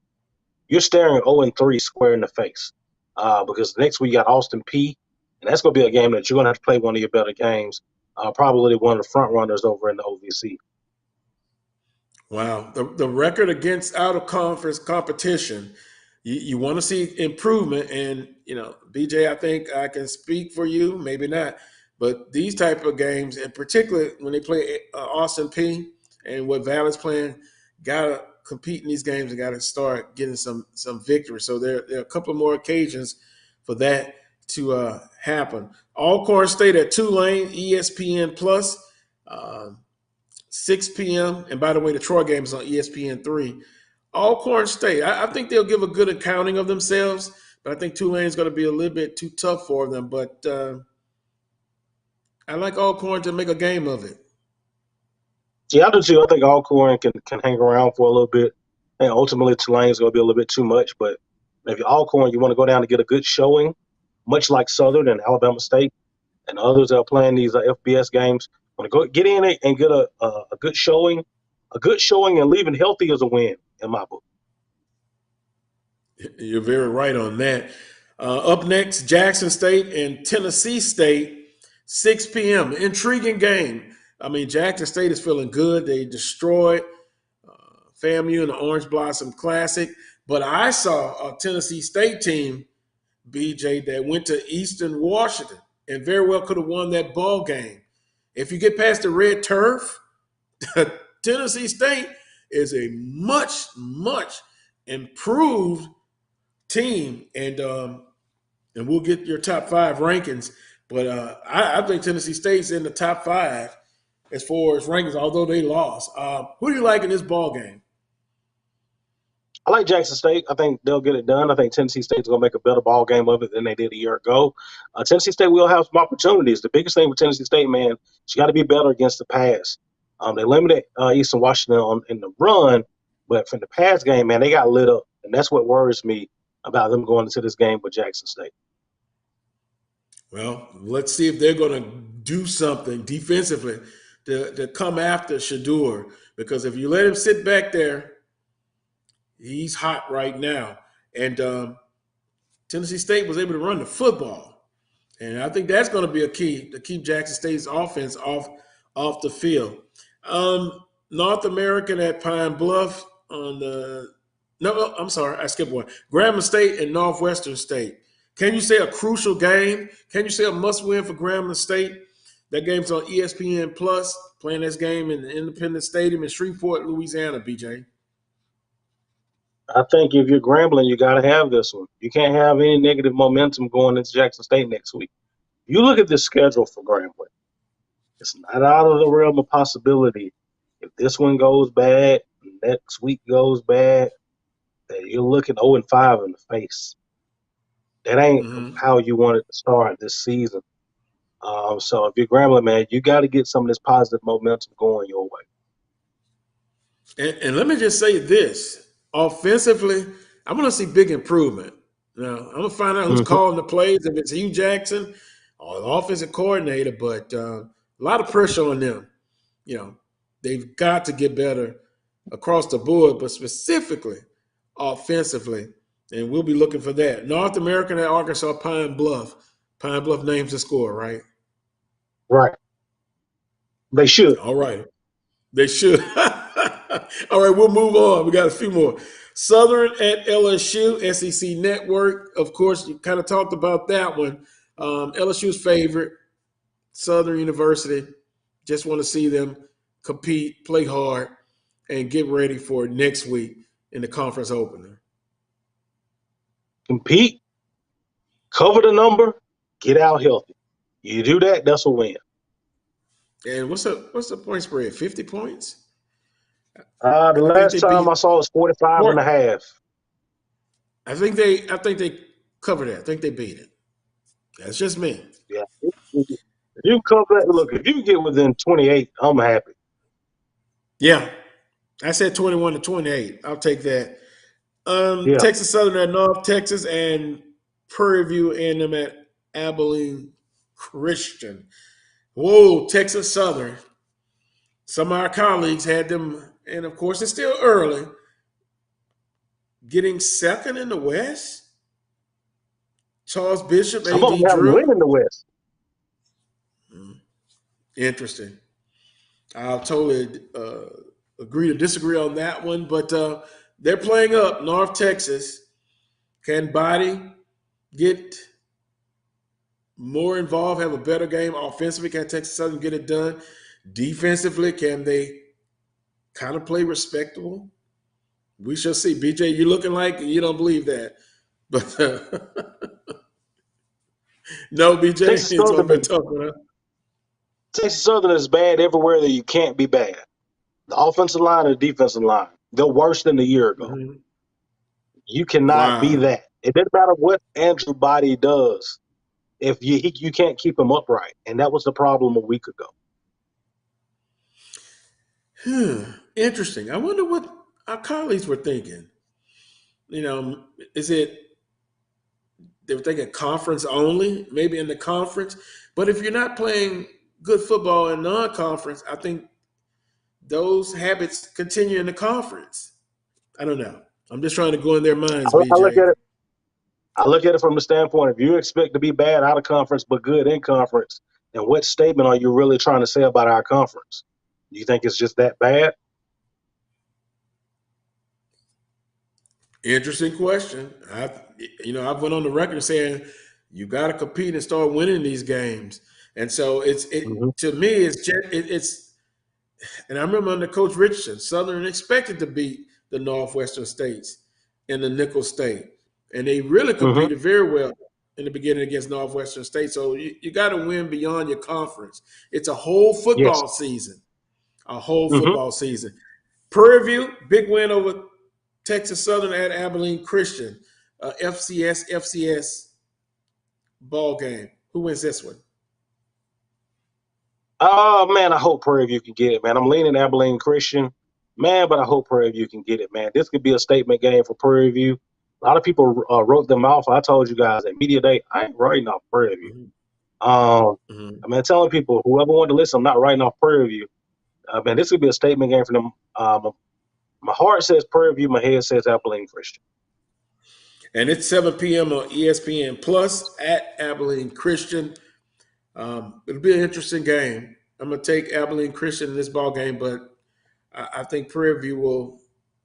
0-3 square in the face. Because next week you got Austin Peay, and that's going to be a game that you're going to have to play one of your better games. Probably one of the front runners over in the OVC. Wow. The record against out-of-conference competition, you want to see improvement. And, BJ, I think I can speak for you, maybe not. But these type of games, and particularly when they play Austin Peay and what Valley's playing, got to compete in these games and got to start getting some victory. So there are a couple more occasions for that to happen. Alcorn State at Tulane, ESPN Plus. 6 p.m. And by the way, the Troy game is on ESPN3. Alcorn State, I think they'll give a good accounting of themselves, but I think Tulane is going to be a little bit too tough for them. But I like Alcorn to make a game of it. Yeah, I do too. I think Alcorn can hang around for a little bit. And ultimately, Tulane is going to be a little bit too much. But if you're Alcorn, you want to go down to get a good showing, much like Southern and Alabama State and others that are playing these FBS games. Want to go get in it and get a good showing. A good showing and leaving healthy is a win in my book. You're very right on that. Up next, Jackson State and Tennessee State, 6 p.m. Intriguing game. I mean, Jackson State is feeling good. They destroyed FAMU in the Orange Blossom Classic. But I saw a Tennessee State team, BJ, that went to Eastern Washington and very well could have won that ball game. If you get past the red turf, Tennessee State is a much, much improved team, and we'll get your top 5 rankings. But I think Tennessee State's in the top 5 as far as rankings, although they lost. Who do you like in this ball game? I like Jackson State. I think they'll get it done. I think Tennessee State's going to make a better ball game of it than they did a year ago. Tennessee State will have some opportunities. The biggest thing with Tennessee State, man, she got to be better against the pass. They limited Eastern Washington in the run, but from the pass game, man, they got lit up. And that's what worries me about them going into this game with Jackson State. Well, let's see if they're going to do something defensively to come after Shedeur, because if you let him sit back there, he's hot right now. And Tennessee State was able to run the football. And I think that's going to be a key to keep Jackson State's offense off the field. North American at Pine Bluff I skipped one. Grambling State and Northwestern State. Can you say a crucial game? Can you say a must-win for Grambling State? That game's on ESPN Plus, playing this game in the Independence Stadium in Shreveport, Louisiana, BJ. I think if you're Grambling, you got to have this one. You can't have any negative momentum going into Jackson State next week. You look at the schedule for Grambling. It's not out of the realm of possibility. If this one goes bad, next week goes bad, then you're looking 0-5 in the face. That ain't how you wanted to start this season. So if you're Grambling, man, you got to get some of this positive momentum going your way. And let me just say this. Offensively, I want to see big improvement. Now, I'm going to find out who's calling the plays, if it's Hugh Jackson or the offensive coordinator, but a lot of pressure on them. They've got to get better across the board, but specifically offensively, and we'll be looking for that. North American at Arkansas, Pine Bluff. Pine Bluff names the score, right? Right. They should. All right. They should. All right, we'll move on. We got a few more. Southern at LSU, SEC Network. Of course, you kind of talked about that one. LSU's favorite, Southern University. Just want to see them compete, play hard, and get ready for next week in the conference opener. compete, cover the number, get out healthy. You do that, that's a win. And what's the point spread? 50 points? The I think last they time beat I saw it was 45 and a half. I think they covered that. I think they beat it. That's just me. Yeah. If you cover that, look, if you get within 28, I'm happy. Yeah. I said 21-28. I'll take that. Yeah. Texas Southern at North Texas and Prairie View A&M at Abilene Christian. Whoa, Texas Southern. Some of our colleagues had them, and of course it's still early, getting second in the West. Charles Bishop, Some of A.D. them have them Drew. winning the West. Interesting. I'll totally agree to disagree on that one, but they're playing up. North Texas. Can Body get more involved, have a better game offensively? Can Texas Southern get it done? Defensively, can they kind of play respectable? We shall see. BJ, you're looking like you don't believe that. But no, BJ, Texas it's going to be Southern, a tough one. Huh? Texas Southern is bad everywhere that you can't be bad. The offensive line and the defensive line, they're worse than a year ago. Mm-hmm. You cannot be that. It doesn't matter what Andrew Body does if you can't keep him upright. And that was the problem a week ago. Interesting. I wonder what our colleagues were thinking. You know, they were thinking conference only, maybe in the conference. But if you're not playing good football in non-conference, I think those habits continue in the conference. I don't know. I'm just trying to go in their minds, BJ. I look at it from the standpoint, if you expect to be bad out of conference but good in conference, then what statement are you really trying to say about our conference? Do you think it's just that bad? Interesting question. I've went on the record saying you got to compete and start winning these games, and so to me it's. And I remember under Coach Richardson, Southern expected to beat the Northwestern States in the Nickel State, and they really competed very well in the beginning against Northwestern State. So you got to win beyond your conference. It's a whole football season, Prairie View, big win over Texas Southern at Abilene Christian, FCS ball game. Who wins this one? Oh, man, I hope Prairie View can get it, man. I'm leaning Abilene Christian, man, but I hope Prairie View can get it, man. This could be a statement game for Prairie View. A lot of people wrote them off. I told you guys at Media Day, I ain't writing off Prairie View. I mean, telling people, whoever wanted to listen, I'm not writing off Prairie View. Man, this could be a statement game for them. My heart says Prairie View, my head says Abilene Christian. And it's 7 p.m. on ESPN Plus at Abilene Christian. It'll be an interesting game. I'm going to take Abilene Christian in this ball game, but I think Prairie View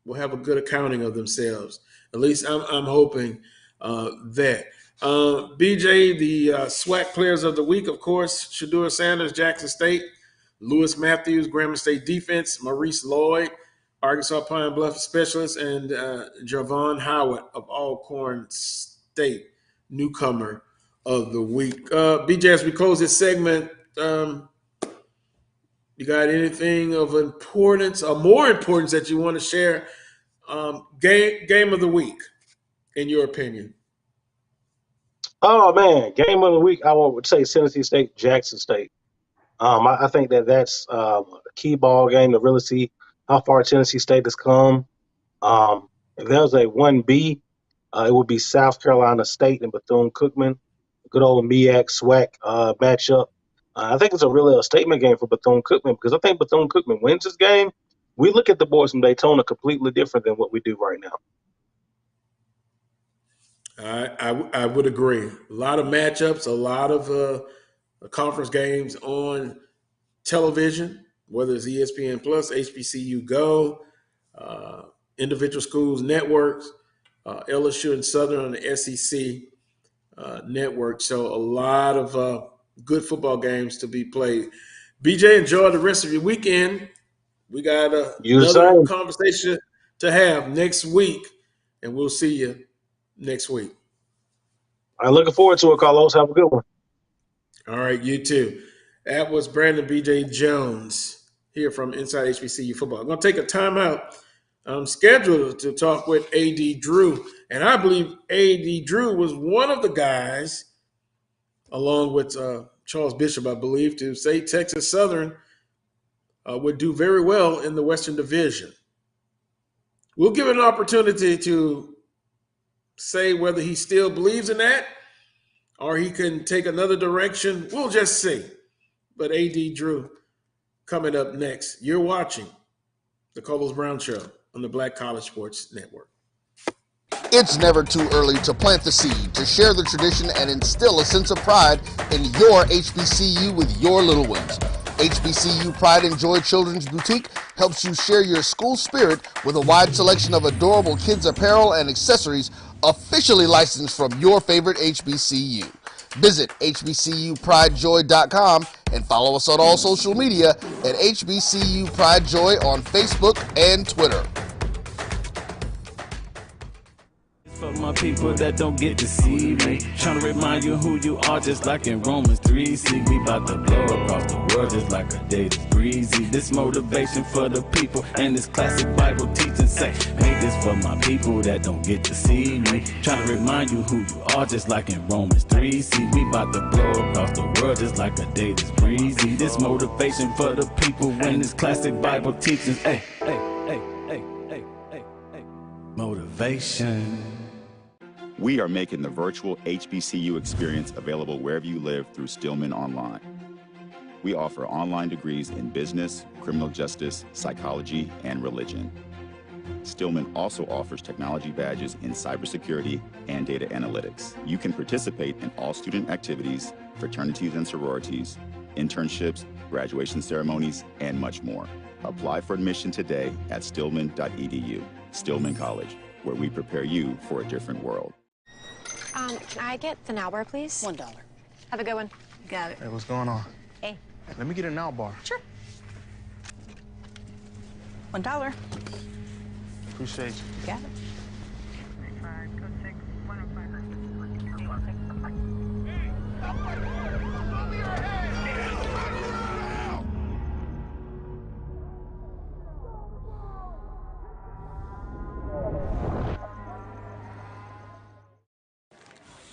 will have a good accounting of themselves. At least I'm hoping that. BJ, the SWAC players of the week, of course, Shadura Sanders, Jackson State, Lewis Matthews, Grambling State defense, Maurice Lloyd, Arkansas Pine Bluff specialist, and Javon Howard of Alcorn State, newcomer of the week. BJ, as we close this segment, you got anything of importance or more importance that you want to share? Game of the week, in your opinion? Oh, man, game of the week, I would say Tennessee State, Jackson State. I think that's a key ball game to really see how far Tennessee State has come. If there's a 1B, it would be South Carolina State and Bethune-Cookman. Good old MEAC SWAC matchup. I think it's a statement game for Bethune-Cookman because I think Bethune-Cookman wins this game. We look at the boys from Daytona completely different than what we do right now. I would agree. A lot of matchups, a lot of conference games on television, whether it's ESPN Plus, HBCU Go, individual schools networks, LSU and Southern on the SEC network. So a lot of good football games to be played. BJ, enjoy the rest of your weekend. We got another conversation to have next week, and we'll see you next week. I'm looking forward to it, Carlos. Have a good one. All right, you too. That was Brandon B.J. Jones here from Inside HBCU Football. I'm going to take a timeout. I'm scheduled to talk with A.D. Drew, and I believe A.D. Drew was one of the guys, along with Charles Bishop, I believe, to say Texas Southern would do very well in the Western Division. We'll give it an opportunity to say whether he still believes in that or he can take another direction. We'll just see. But A.D. Drew coming up next. You're watching the Carlos Brown Show on the Black College Sports Network. It's never too early to plant the seed, to share the tradition, and instill a sense of pride in your HBCU with your little ones. HBCU Pride and Joy Children's Boutique helps you share your school spirit with a wide selection of adorable kids' apparel and accessories officially licensed from your favorite HBCU. Visit hbcupridejoy.com and follow us on all social media at HBCU Pride Joy on Facebook and Twitter. For my people that don't get to see me, trying to remind you who you are, just like in Romans 3. See, we about to blow across the world just like a day that's breezy. This motivation for the people and this classic Bible teaching say, make this for my people that don't get to see me, trying to remind you who you are, just like in Romans 3. See, we about to blow across the world just like a day that's breezy. This motivation for the people and this classic Bible teaching, hey, motivation. We are making the virtual HBCU experience available wherever you live through Stillman Online. We offer online degrees in business, criminal justice, psychology, and religion. Stillman also offers technology badges in cybersecurity and data analytics. You can participate in all student activities, fraternities and sororities, internships, graduation ceremonies, and much more. Apply for admission today at stillman.edu. Stillman College, where we prepare you for a different world. Can I get the now bar, please? $1. Have a good one. Got it. Hey, what's going on? Hey. Let me get a now bar. Sure. $1. Appreciate you. Got it.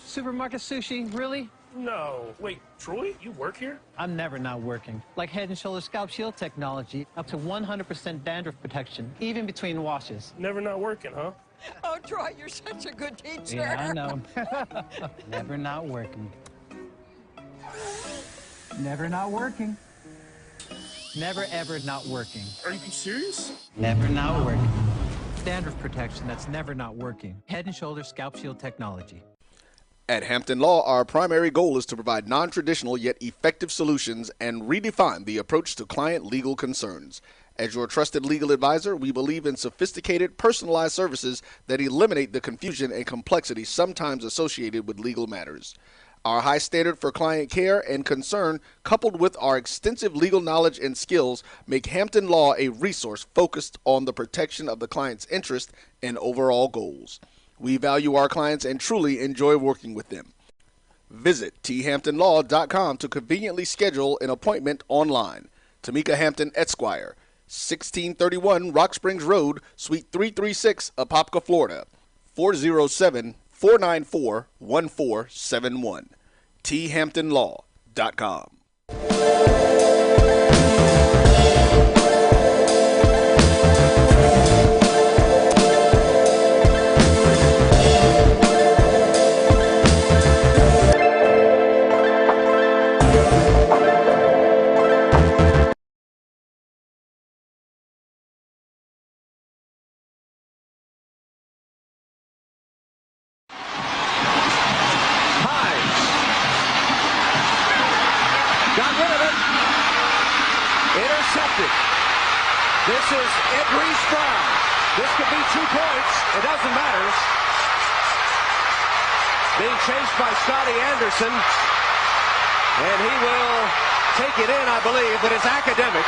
Supermarket sushi, really? No. Wait, Troy, you work here? I'm never not working. Like Head & Shoulders Scalp Shield technology, up to 100% dandruff protection, even between washes. Never not working, huh? Oh, Troy, you're such a good teacher. Yeah, I know. Never not working. Never not working. Never, ever not working. Are you serious? Never not working. Dandruff protection that's never not working. Head & Shoulders Scalp Shield technology. At Hampton Law, our primary goal is to provide non-traditional yet effective solutions and redefine the approach to client legal concerns. As your trusted legal advisor, we believe in sophisticated, personalized services that eliminate the confusion and complexity sometimes associated with legal matters. Our high standard for client care and concern, coupled with our extensive legal knowledge and skills, make Hampton Law a resource focused on the protection of the client's interest and overall goals. We value our clients and truly enjoy working with them. Visit thamptonlaw.com to conveniently schedule an appointment online. Tamika Hampton Esquire, 1631 Rock Springs Road, Suite 336, Apopka, Florida, 407-494-1471. thamptonlaw.com. This is Ed Reese Brown. This could be 2 points. It doesn't matter. Being chased by Scotty Anderson. And he will take it in, I believe, but it's academic.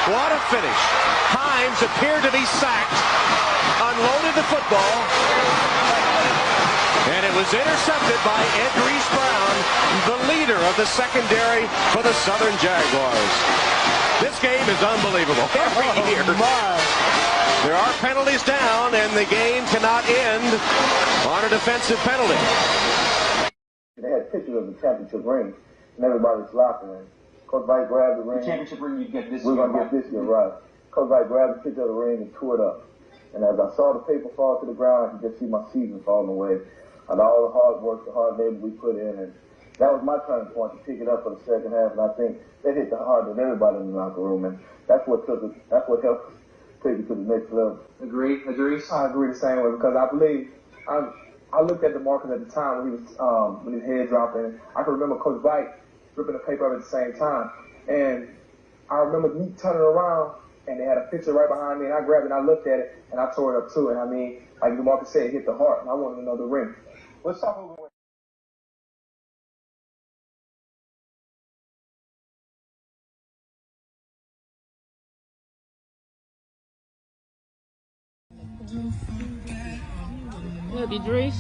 What a finish. Hines appeared to be sacked. unloaded the football, and it was intercepted by Edmond Brown, the leader of the secondary for the Southern Jaguars. This game is unbelievable. Every year, there are penalties down, and the game cannot end on a defensive penalty. They had pictures of the championship ring in everybody's locker room. Coach White grabbed the ring. The championship ring you get this year. We're going to get this year, right. Coach White grabbed the picture of the ring and tore it up. And as I saw the paper fall to the ground, I could just see my season falling away. And all the hard work, the hard labor we put in. And that was my turning point to pick it up for the second half. And I think that hit the heart of everybody in the locker room. And that's what took it. That's what helped us take it to the next level. Agree? I agree the same way because I believe I looked at the market at the time when he was when his head dropping. I can remember Coach White ripping the paper up at the same time. And I remember me turning around and they had a picture right behind me and I grabbed it and I looked at it and I tore it up too. And I mean, like DeMarcus said, it hit the heart and I wanted another ring. Let's talk over. Love you, Drees.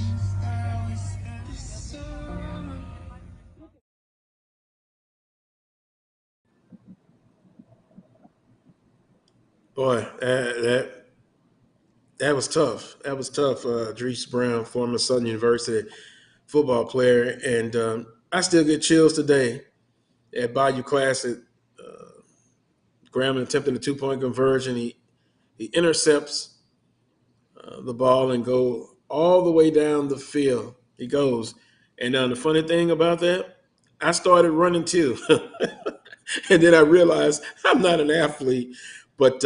Boy, that was tough. That was tough. Dries Brown, former Southern University football player, and I still get chills today at Bayou Classic. Graham attempting a 2-point conversion. He intercepts the ball and go all the way down the field. He goes. And the funny thing about that, I started running too. And then I realized I'm not an athlete. But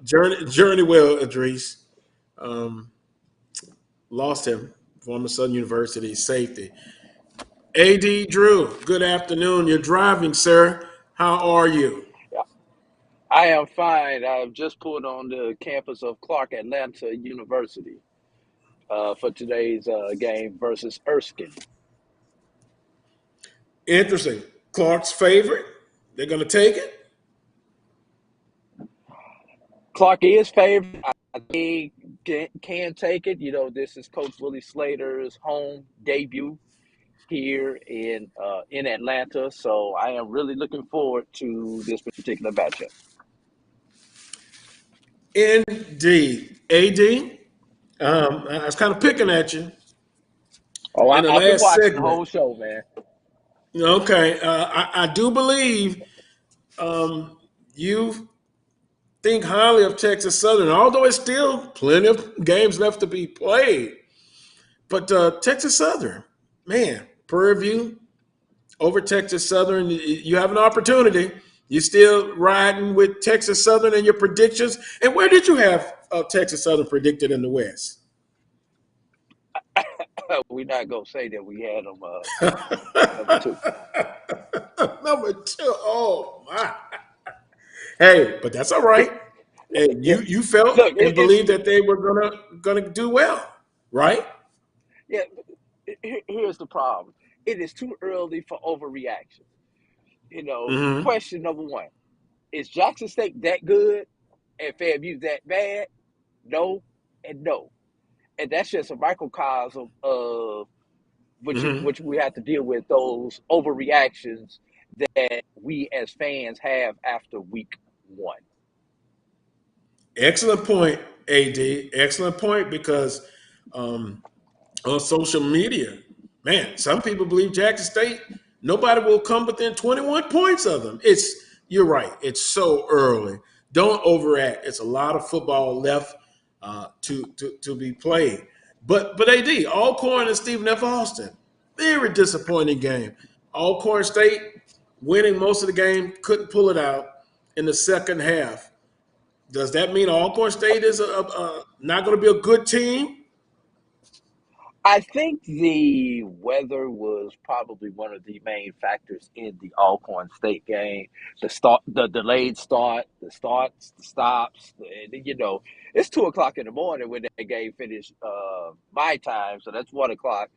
journey well, Idris. Lost him, former Southern University safety. A.D. Drew, good afternoon. You're driving, sir. How are you? I am fine. I've just pulled on the campus of Clark Atlanta University for today's game versus Erskine. Interesting. Clark's favorite. They're going to take it? Clark is favored. I think can take it. You know, this is Coach Willie Slater's home debut here in Atlanta. So I am really looking forward to this particular matchup. Indeed. A.D., I was kind of picking at you. Oh, in the I've been last watching segment. the whole show, man. Okay. I do believe you think highly of Texas Southern, although it's still plenty of games left to be played. But Texas Southern, man, Prairie View over Texas Southern, you have an opportunity. You're still riding with Texas Southern in your predictions. And where did you have Texas Southern predicted in the West? We're not going to say that we had them number 2. Number 2. Oh, my. Hey, but that's all right. Hey, you felt and believed that they were gonna do well, right? Yeah. Here's the problem. It is too early for overreaction. You know, question number 1. Is Jackson State that good and FAMU that bad? No and no. And that's just a microcosm of which we have to deal with, those overreactions that we as fans have after week 1. Excellent point, AD. Excellent point, because on social media, man, some people believe Jackson State, nobody will come within 21 points of them. You're right. It's so early. Don't overact. It's a lot of football left to be played. But AD, Alcorn and Stephen F. Austin, very disappointing game. Alcorn State winning most of the game, couldn't pull it out in the second half. Does that mean Alcorn State is not going to be a good team? I think the weather was probably one of the main factors in the Alcorn State game. The delayed start, the starts, the stops. You know, it's 2:00 in the morning when that game finished my time, so that's 1:00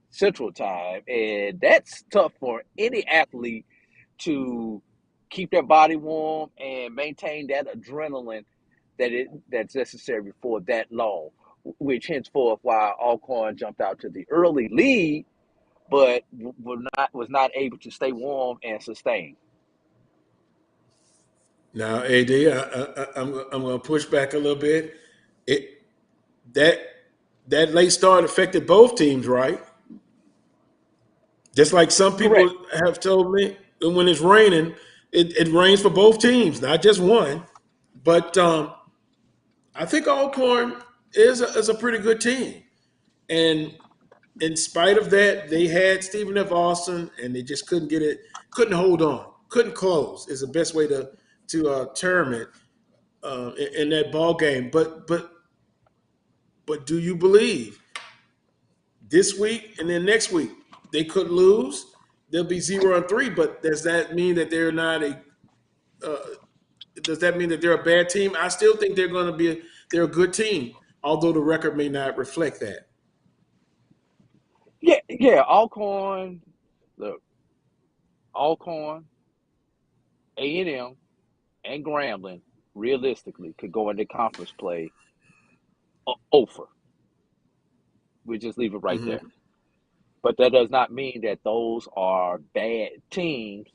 Central Time, and that's tough for any athlete to keep their body warm and maintain that adrenaline that's necessary for that long, which henceforth why Alcorn jumped out to the early lead, but was not able to stay warm and sustain. Now, AD, I'm going to push back a little bit. It that that late start affected both teams, right? Just like some people Correct. have told me, when it's raining, it rains for both teams, not just one. But I think Alcorn is a pretty good team, and in spite of that, they had Stephen F. Austin, and they just couldn't hold on, couldn't close. Is the best way to term it in that ball game. But do you believe this week and then next week they could lose? They'll be 0-3. But does that mean that they're not a? Does that mean that they're a bad team? I still think they're going to be. They're a good team, although the record may not reflect that. Yeah. Alcorn, look, Alcorn, A&M, and Grambling realistically could go into conference play over. We just leave it right there. But that does not mean that those are bad teams.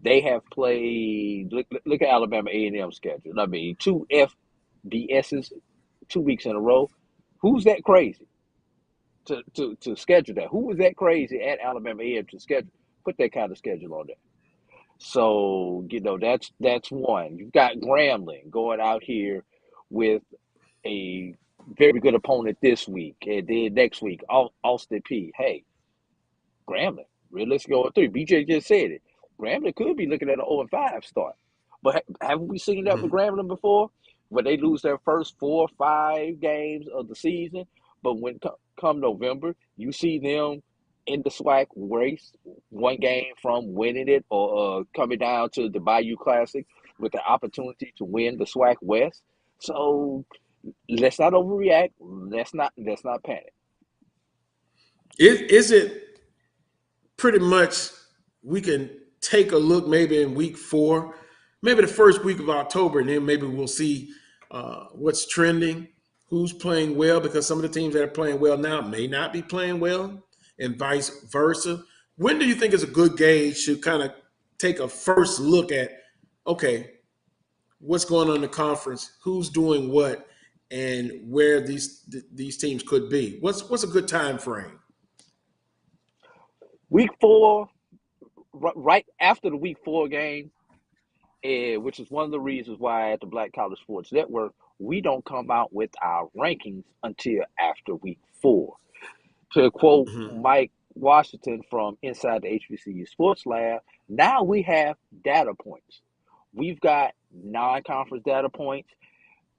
They have played. Look at Alabama A&M schedule. I mean, 2 FBSs 2 weeks in a row. Who's that crazy to schedule that? Who was that crazy at Alabama A&M to schedule? Put that kind of schedule on there. So that's one. You've got Grambling going out here with a very good opponent this week, and then next week, Austin P. Hey, Grambling, realistic 0-3. BJ just said it. Grambling could be looking at an 0-5 start. But haven't we seen that with Grambling before? When they lose their first 4 or 5 games of the season, but when come November, you see them in the SWAC race, one game from winning it or coming down to the Bayou Classic with the opportunity to win the SWAC West. So let's not overreact. Let's not panic. Is it pretty much we can take a look maybe in week 4, maybe the first week of October, and then maybe we'll see what's trending, who's playing well, because some of the teams that are playing well now may not be playing well, and vice versa. When do you think is a good gauge to kind of take a first look at, okay, what's going on in the conference, who's doing what, and where these teams could be? What's a good time frame? Week 4, right after the week 4 game, which is one of the reasons why at the Black College Sports Network, we don't come out with our rankings until after week 4. To quote Mike Washington from Inside the HBCU Sports Lab, now we have data points. We've got non-conference data points.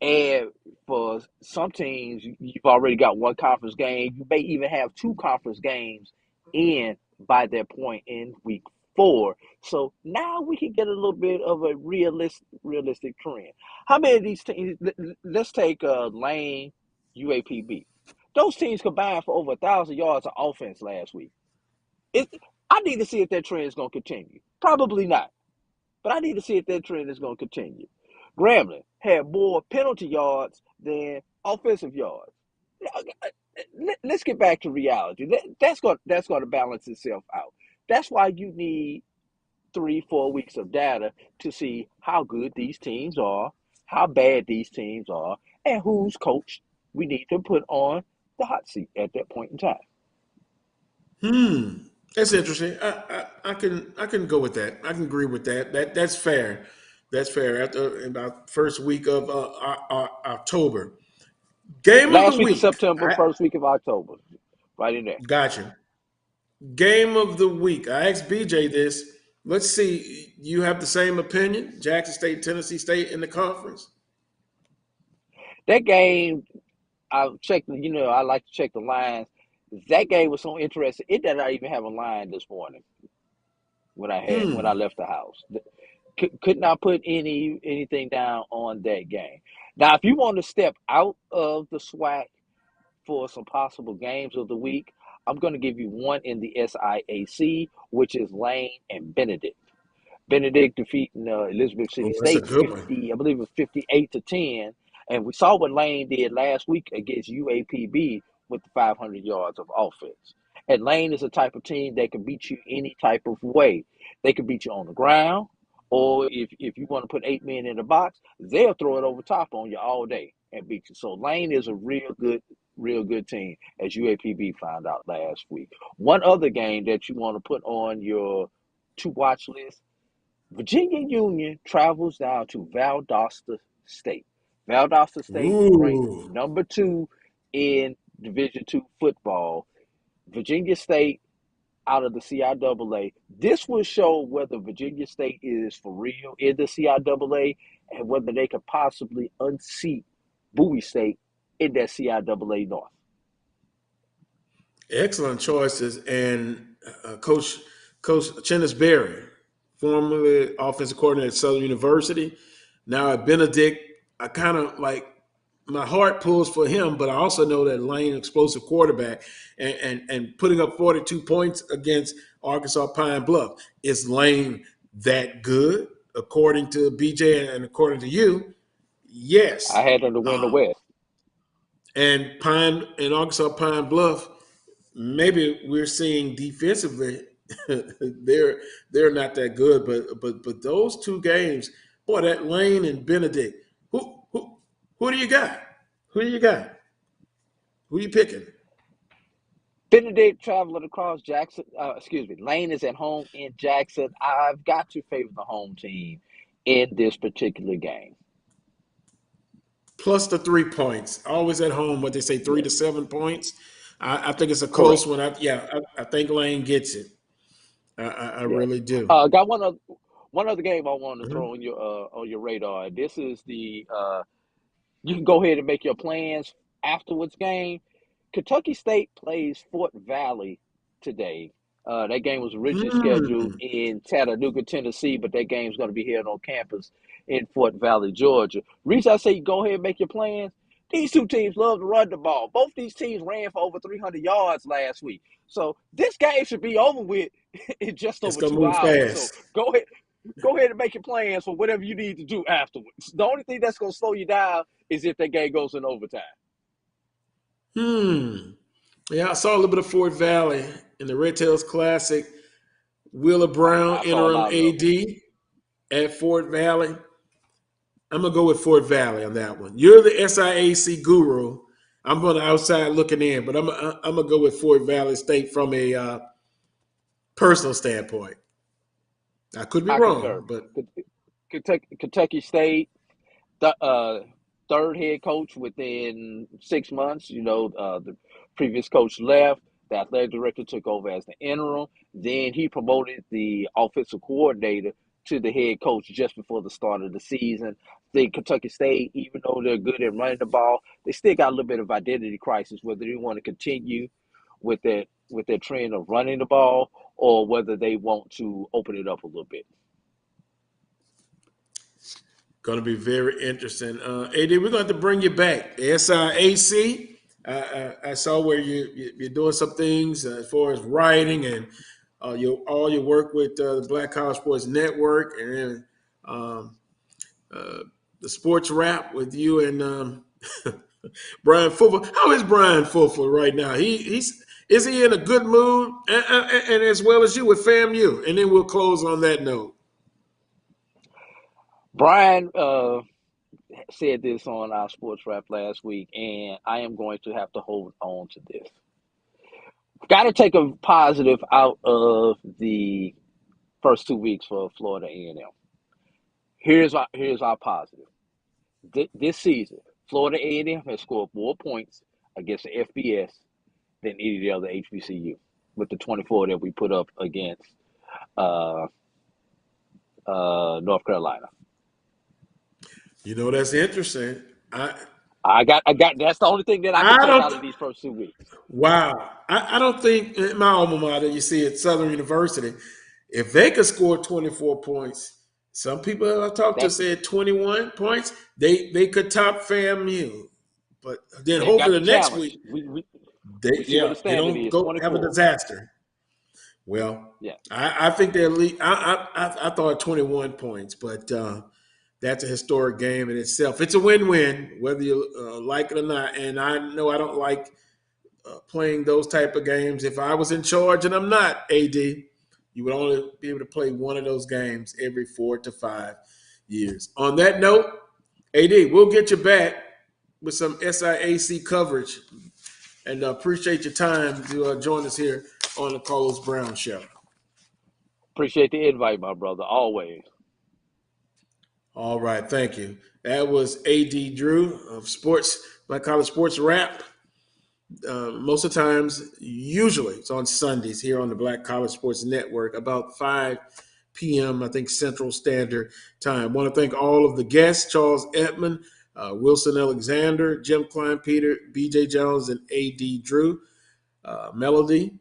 And for some teams, you've already got one conference game. You may even have 2 conference games in by that point in week 4. So now we can get a little bit of a realistic trend. How many of these teams? Let's take Lane, UAPB. Those teams combined for over 1,000 yards of offense last week. I need to see if that trend is going to continue. Probably not. But I need to see if that trend is going to continue. Grambling had more penalty yards than offensive yards. Let's get back to reality. That's going to balance itself out. That's why you need 3-4 weeks of data to see how good these teams are, how bad these teams are, and whose coach we need to put on the hot seat at that point in time. That's interesting. I can go with that. I can agree with that. That's fair. That's fair. After about first week of October, game of Last the week of week. September, first week of October, right in there. Gotcha. Game of the week. I asked BJ this. Let's see. You have the same opinion? Jackson State, Tennessee State in the conference. That game, I checked. I like to check the lines. That game was so interesting. It did not even have a line this morning when I left the house. Could not put anything down on that game. Now, if you want to step out of the SWAC for some possible games of the week, I'm going to give you one in the SIAC, which is Lane and Benedict. Benedict defeating Elizabeth City State 50, I believe it was 58-10, And we saw what Lane did last week against UAPB with the 500 yards of offense. And Lane is a type of team that can beat you any type of way. They can beat you on the ground, or if you want to put 8 men in the box, they'll throw it over top on you all day and beat you. So Lane is a real good team, as UAPB found out last week. One other game that you want to put on your to-watch list, Virginia Union travels down to Valdosta State. Valdosta State ranked number 2 in Division II football. Virginia State out of the CIAA. This will show whether Virginia State is for real in the CIAA and whether they could possibly unseat Bowie State in that CIAA North. Excellent choices. And Coach Chennis Berry, formerly offensive coordinator at Southern University, now at Benedict. I kind of like, my heart pulls for him, but I also know that Lane, explosive quarterback, and putting up 42 points against Arkansas Pine Bluff. Is Lane that good, according to BJ and according to you? Yes. I had them to win the West. And Arkansas Pine Bluff, maybe we're seeing defensively they're not that good, but those two games, boy, that Lane and Benedict. Who do you got? Who do you got? Who are you picking? Benedict traveling across Jackson. Lane is at home in Jackson. I've got to favor the home team in this particular game. Plus the 3 points. Always at home, what they say, 3 to 7 points. I think it's a close one. I think Lane gets it. I really do. Got one other game I wanted to throw on your radar. This is the you can go ahead and make your plans afterwards game. Kentucky State plays Fort Valley today. That game was originally scheduled in Chattanooga, Tennessee, but that game's going to be held on campus in Fort Valley, Georgia. Reason I say you go ahead and make your plans, these two teams love to run the ball. Both these teams ran for over 300 yards last week. So this game should be over with in just over 2 hours. Fast. So go ahead and make your plans for whatever you need to do afterwards. The only thing that's going to slow you down is if that game goes in overtime. Yeah, I saw a little bit of Fort Valley in the Red Tails Classic. Wheeler Brown, interim AD at Fort Valley. I'm going to go with Fort Valley on that one. You're the SIAC guru. I'm on the outside looking in, but I'm going to go with Fort Valley State from a personal standpoint. I could be wrong, but Kentucky State, third head coach within 6 months. The previous coach left. The athletic director took over as the interim. Then he promoted the offensive coordinator to the head coach just before the start of the season. I think Kentucky State, even though they're good at running the ball, they still got a little bit of identity crisis, whether they want to continue with their trend of running the ball or whether they want to open it up a little bit. Going to be very interesting. AD, we're going to have to bring you back. The SIAC, I saw where you're doing some things as far as writing and all your work with the Black College Sports Network, and then the sports wrap with you and Brian Fulford. How is Brian Fulford right now? Is he in a good mood, and as well as you with FAMU? And then we'll close on that note. Brian said this on our sports wrap last week, and I am going to have to hold on to this. Got to take a positive out of the first 2 weeks for Florida A&M. Here's our positive. This season, Florida A&M has scored more points against the FBS than any of the other HBCU, with the 24 that we put up against North Carolina. That's interesting. I got. That's the only thing that I can take out of these first 2 weeks. Wow. I don't think in my alma mater, you see at Southern University, if they could score 24 points, some people I talked to said 21 points, they could top FAMU. But then hopefully the next week, they don't go 24. Have a disaster. Well, I think they're I thought 21 points, but That's a historic game in itself. It's a win-win, whether you like it or not. And I know I don't like playing those type of games. If I was in charge, and I'm not, AD, you would only be able to play one of those games every 4 to 5 years. On that note, AD, we'll get you back with some SIAC coverage. And appreciate your time to join us here on the Carlos Brown Show. Appreciate the invite, my brother, always. All right, thank you. That was AD Drew of Black College Sports Wrap. Most of the times, usually it's on Sundays here on the Black College Sports Network, about 5 p.m., I think, Central Standard Time. I want to thank all of the guests, Charles Edmond, Wilson Alexander, Jim Klein, Peter, BJ Jones, and AD Drew. Melody,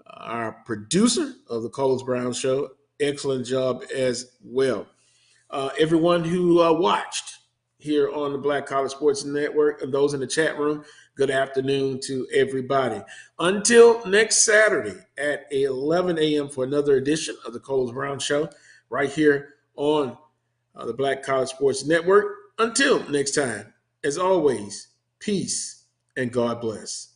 our producer of the Carlos Brown Show, excellent job as well. Everyone who watched here on the Black College Sports Network and those in the chat room, good afternoon to everybody. Until next Saturday at 11 a.m. for another edition of the Carlos Brown Show right here on the Black College Sports Network. Until next time, as always, peace and God bless.